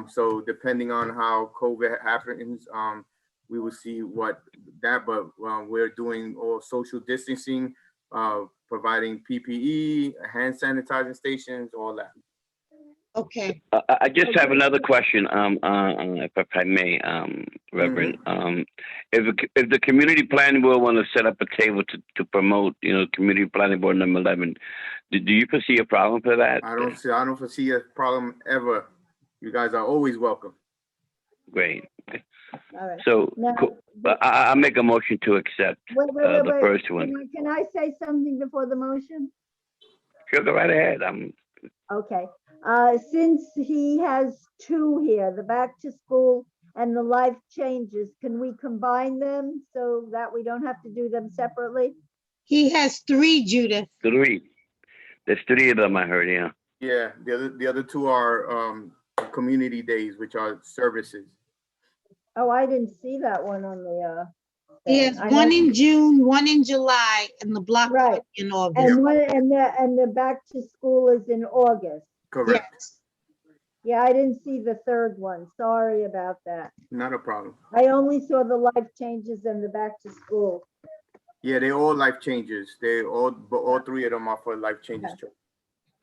So depending on how COVID happens, we will see what that. But we're doing all social distancing, providing PPE, hand sanitizing stations, all that. Okay. I just have another question, if I may, Reverend. If the community planning board want to set up a table to promote, community planning board number 11, do you foresee a problem for that? I don't foresee a problem ever. You guys are always welcome. Great. All right. So Now, cool. I make a motion to accept Wait, the first one. Can I say something before the motion? Sure, go right ahead. Okay, since he has two here, the back to school and the life changes, can we combine them so that we don't have to do them separately? He has three, Judith. Three. There's three of them, I heard, yeah. Yeah, the other two are community days, which are services. Oh, I didn't see that one on the, He has I one know- in June, one in July, and the block Right. party in August. and one, and the back to school is in August. Correct. Yes. Yeah, I didn't see the third one. Sorry about that. Not a problem. I only saw the life changes and the back to school. Yeah, they're all life changes. But all three of them are for life changes. Okay.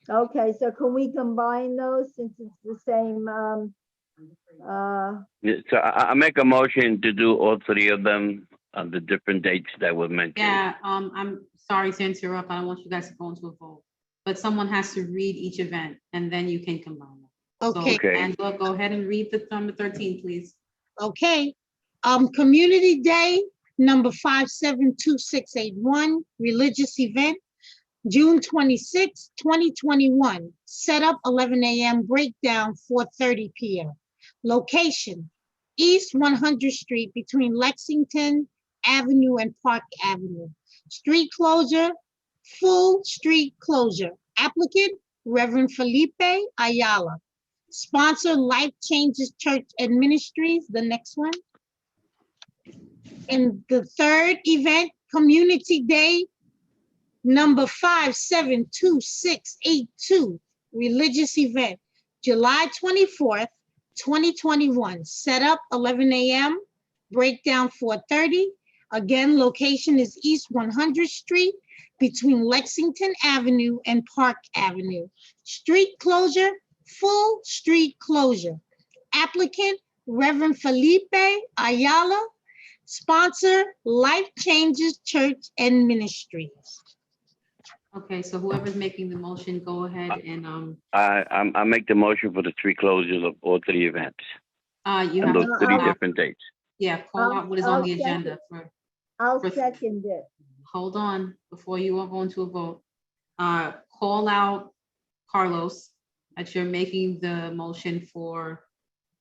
Okay, so can we combine those since it's the same, Yeah, so I make a motion to do all three of them on the different dates that were mentioned. Yeah, I'm sorry to interrupt. I don't want you guys to go into a vote, but someone has to read each event and then you can combine them. Okay. So Angela, go ahead and read the number 13, please. Okay. Community Day, number 572681, religious event, June 26, 2021. Set up 11 a.m., breakdown 4:30 p.m. Location, East 100th Street between Lexington Avenue and Park Avenue. Street closure, full street closure. Applicant, Reverend Felipe Ayala. Sponsor, Life Changes Church and Ministries. The next one. And the third event, Community Day, number 572682, religious event, July 24th, 2021. Setup 11 a.m., breakdown 4:30. Again, location is East 100th Street between Lexington Avenue and Park Avenue. Street closure, full street closure. Applicant, Reverend Felipe Ayala. Sponsor, Life Changes Church and Ministries. Okay, so whoever's making the motion, go ahead and, I make the motion for the 3 closures of all 3 events you and have those to 3 call out, different dates. yeah, call out what is on the agenda for, I'll for- second it. hold on, before you all go into a vote. Call out, Carlos, that you're making the motion for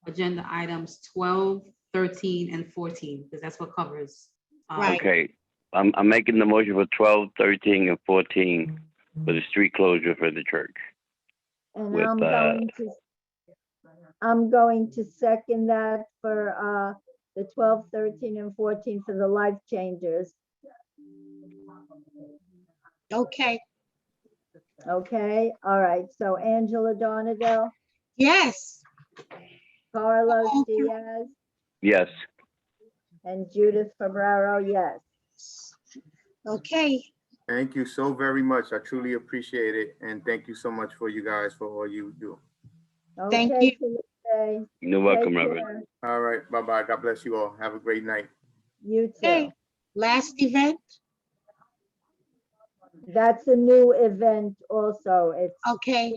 agenda items 12, 13, and 14, because that's what covers. Right. Okay, I'm making the motion for 12, 13, and 14 for the street closure for the church. And With, I'm going to second that for the 12, 13, and 14 for the Life Changers. Okay, Okay, all right. So Angela Donadell, yes. Carlos Diaz, Yes, and Judith Ferraro, yes. Okay, Thank you so very much. I truly appreciate it. And thank you so much for you guys for all you do. Thank Okay, you. Felipe, you're welcome, take Reverend. care. All right. Bye-bye. God bless you all. Have a great night. You too. okay. Last event, That's a new event also. It's okay.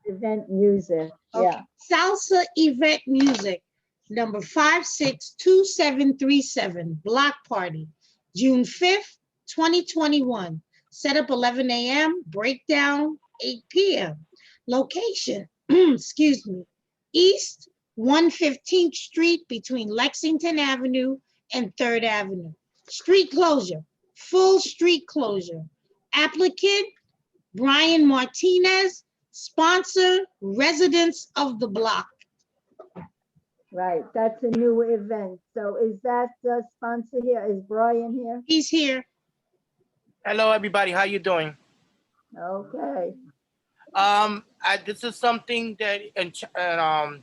event music, Okay. yeah. Salsa Event Music, number 562737, Block Party, June 5th, 2021. Setup 11 a.m., breakdown 8 p.m. Location, excuse me, East 115th Street between Lexington Avenue and 3rd Avenue. Street closure, full street closure. Applicant, Brian Martinez. Sponsor, residents of the block. Right, that's a new event. So is that the sponsor here? Is Brian here? He's here. Hello, everybody. How you doing? Okay, This is something that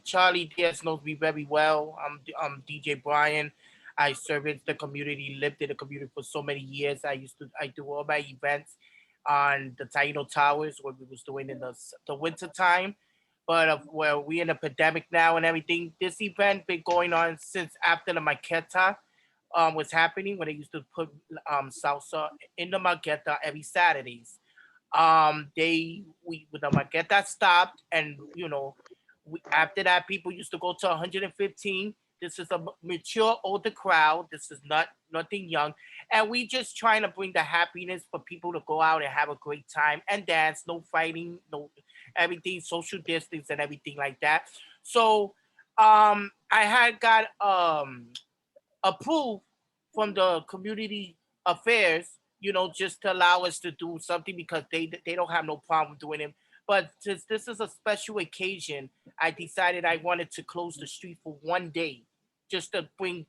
Charlie Diaz knows me very well. I'm DJ Brian. I service the community, lived in the community for so many years. I do all my events on the Taino Towers, what we was doing in the winter time. But well, we in a pandemic now and everything. This event been going on since after the maqueta was happening, when they used to put salsa in the maqueta every Saturdays. When the maqueta stopped, and after that, people used to go to 115. This is a mature older crowd. This is nothing young, and we just trying to bring the happiness for people to go out and have a great time and dance. No fighting, no everything, social distance and everything like that. So I had got approved from the community affairs, just to allow us to do something, because they don't have no problem doing it. But since this is a special occasion, I decided I wanted to close the street for one day, just to bring,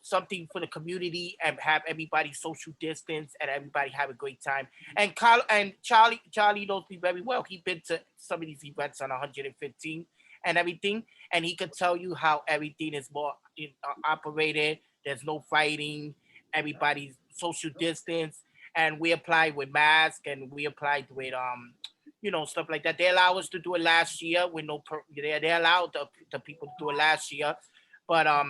something for the community and have everybody social distance and everybody have a great time. And Charlie knows me very well. He's been to some of these events on 115 and everything, and he could tell you how everything is more operated. There's no fighting. Everybody's social distance, and we applied with masks, and we applied with stuff like that. They allow us to do it last year with they allowed the people to do it last year, but I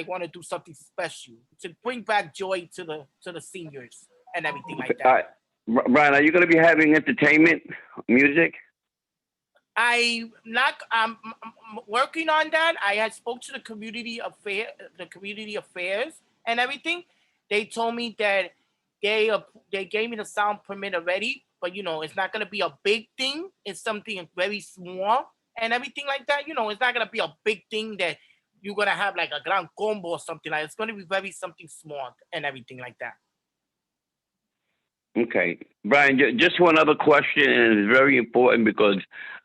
want to do something special to bring back joy to the seniors and everything like that. Brian, are you going to be having entertainment, music? I'm working on that. I had spoke to the community affairs and everything. They told me that they gave me the sound permit already, but it's not gonna be a big thing. It's something very small and everything like that. It's not gonna be a big thing that you're gonna have like a grand combo or something like. It's gonna be very something small and everything like that. Okay, Brian, just one other question, and it's very important because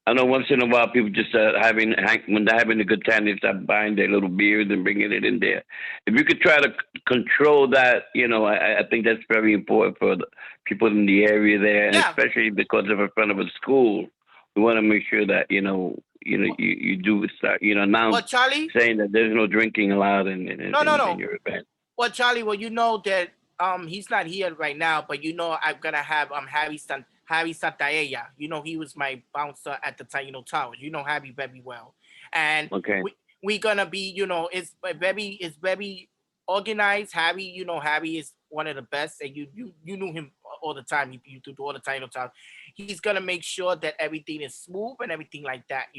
I know once in a while people just when they're having a good time, they start buying their little beers and bringing it in there. If you could try to control that, I think that's very important for the people in the area there, and Yeah. especially because of in front of a school, we want to make sure that you do start Well, announce Charlie, saying that there's no drinking allowed in no. your event. Well, Charlie, well, you know that he's not here right now, but I'm gonna have Harry Santaella. He was my bouncer at the Taino Towers. You know Harry very well, and Okay. we gonna be it's very organized. Harry is one of the best, and you knew him all the time. You do all the Taino Towers. He's gonna make sure that everything is smooth and everything like that.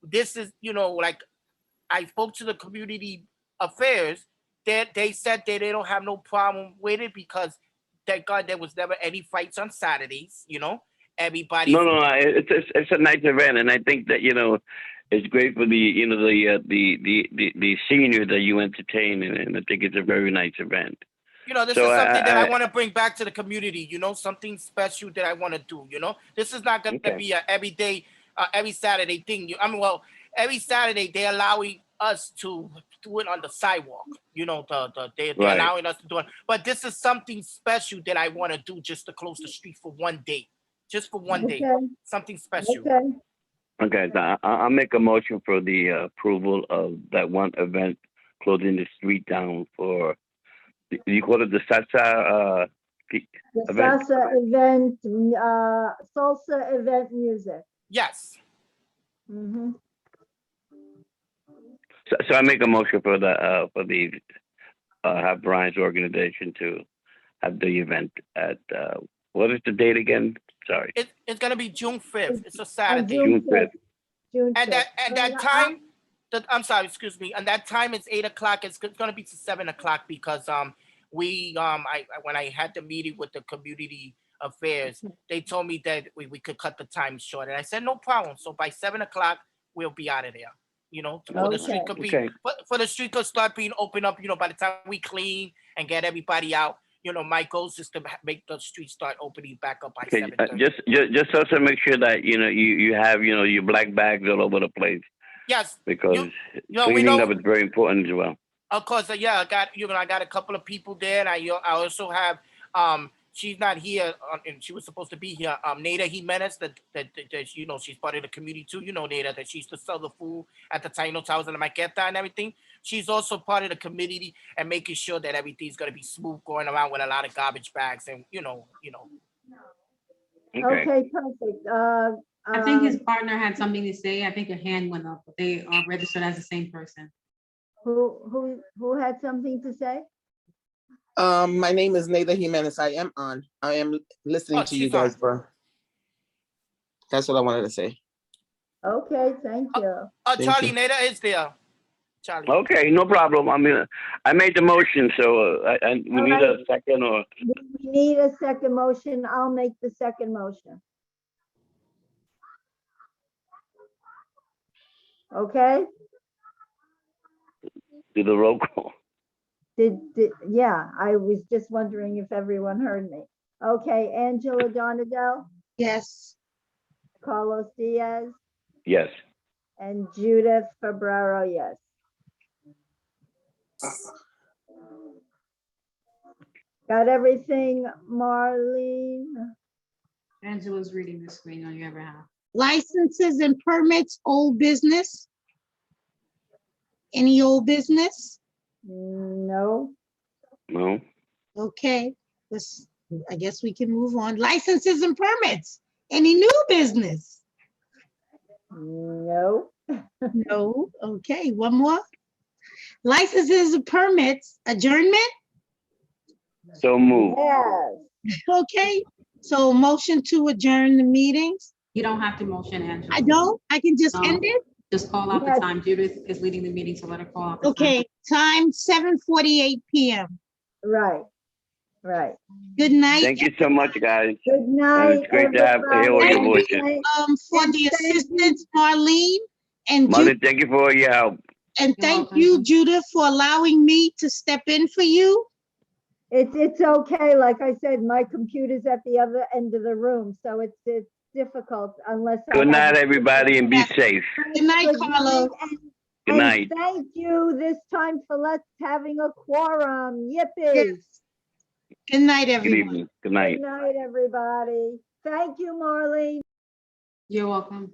This is like I spoke to the community affairs. They said that they don't have no problem with it because thank God there was never any fights on Saturdays. Everybody. No. It's a nice event, and I think that it's great for the senior that you entertain, and I think it's a very nice event. This So is something that I want to bring back to the community. Something special that I want to do. This is not going to be a everyday, every Saturday thing. Every Saturday they're allowing us to do it on the sidewalk. They're Right. allowing us to do it. But this is something special that I want to do just to close the street for one day. Just for one day. Okay. Something special. Okay, Okay, so I'll make a motion for the approval of that one event, closing the street down for, you call it the salsa the event? salsa event, salsa event music. Yes. Mhm. So I make a motion for the have Brian's organization to have the event at what is the date again? Sorry. It's gonna be June 5th. It's a On Saturday. June June 5th. 5th. June And 5th. that time, I'm sorry, excuse me. And that time is 8 o'clock. It's gonna be to 7 o'clock because when I had the meeting with the community affairs, they told me that we could cut the time short, and I said no problem. So by 7 o'clock we'll be out of there. For the street could be Okay. for the street could start being open up. By the time we clean and get everybody out, my goal is to make the street start opening back up by Okay, 7:30. just also make sure that you have your black bags all over the place Yes, because we cleaning know. up is very important as well. Of course, yeah, I got a couple of people there, and I also have she's not here, and she was supposed to be here. Nada Jimenez, that she's part of the community too. Nada, that she used to sell the food at the Taino Towers and the Maqueta and everything. She's also part of the community and making sure that everything's gonna be smooth, going around with a lot of garbage bags and Okay, perfect. I think his partner had something to say. I think a hand went up, but they are registered as the same person. Who had something to say? My name is Nada Jimenez. I am listening to you she's on. guys, bro. That's what I wanted to say. Okay, thank you. Thank Charlie, you. Nada is there. Charlie. Okay, no problem. I mean, I made the motion, so we need a right. second or. We need a second motion. I'll make the second motion. Okay, Do the roll call. yeah, I was just wondering if everyone heard me. Okay, Angela Donadell, Yes. Carlos Diaz, Yes. and Judith Fabraro, yes. Got everything, Marlene? Angela's reading the screen on your behalf. Licenses and permits, old business? Any old business? No. No. Okay, I guess we can move on. Licenses and permits, any new business? No. No, okay, one more. Licenses and permits, adjournment? So move. Yes. Okay, so motion to adjourn the meetings? You don't have to motion, Angela. I don't, I can just No. end it? Just call out the Yes. time. Judith is leading the meeting, so let her call out the time. Okay, time 7:48 PM. Right, right. Good night. Thank you so much, guys. Good night. it's great to have- hear all your everybody. voices. For the assistance, Marlene and Mother, Judith, thank you for your help. and You're thank welcome. you, Judith, for allowing me to step in for you. It's okay. Like I said, my computer's at the other end of the room, so it's difficult unless. I Good have night, it- everybody, and be safe. Good night, Good Carlo. night, and- Good and night. thank you this time for let's having a quorum. Yippee. Yes. Good night, Good everyone. evening. Good night. Good night, everybody. Thank you, Marlene. You're welcome.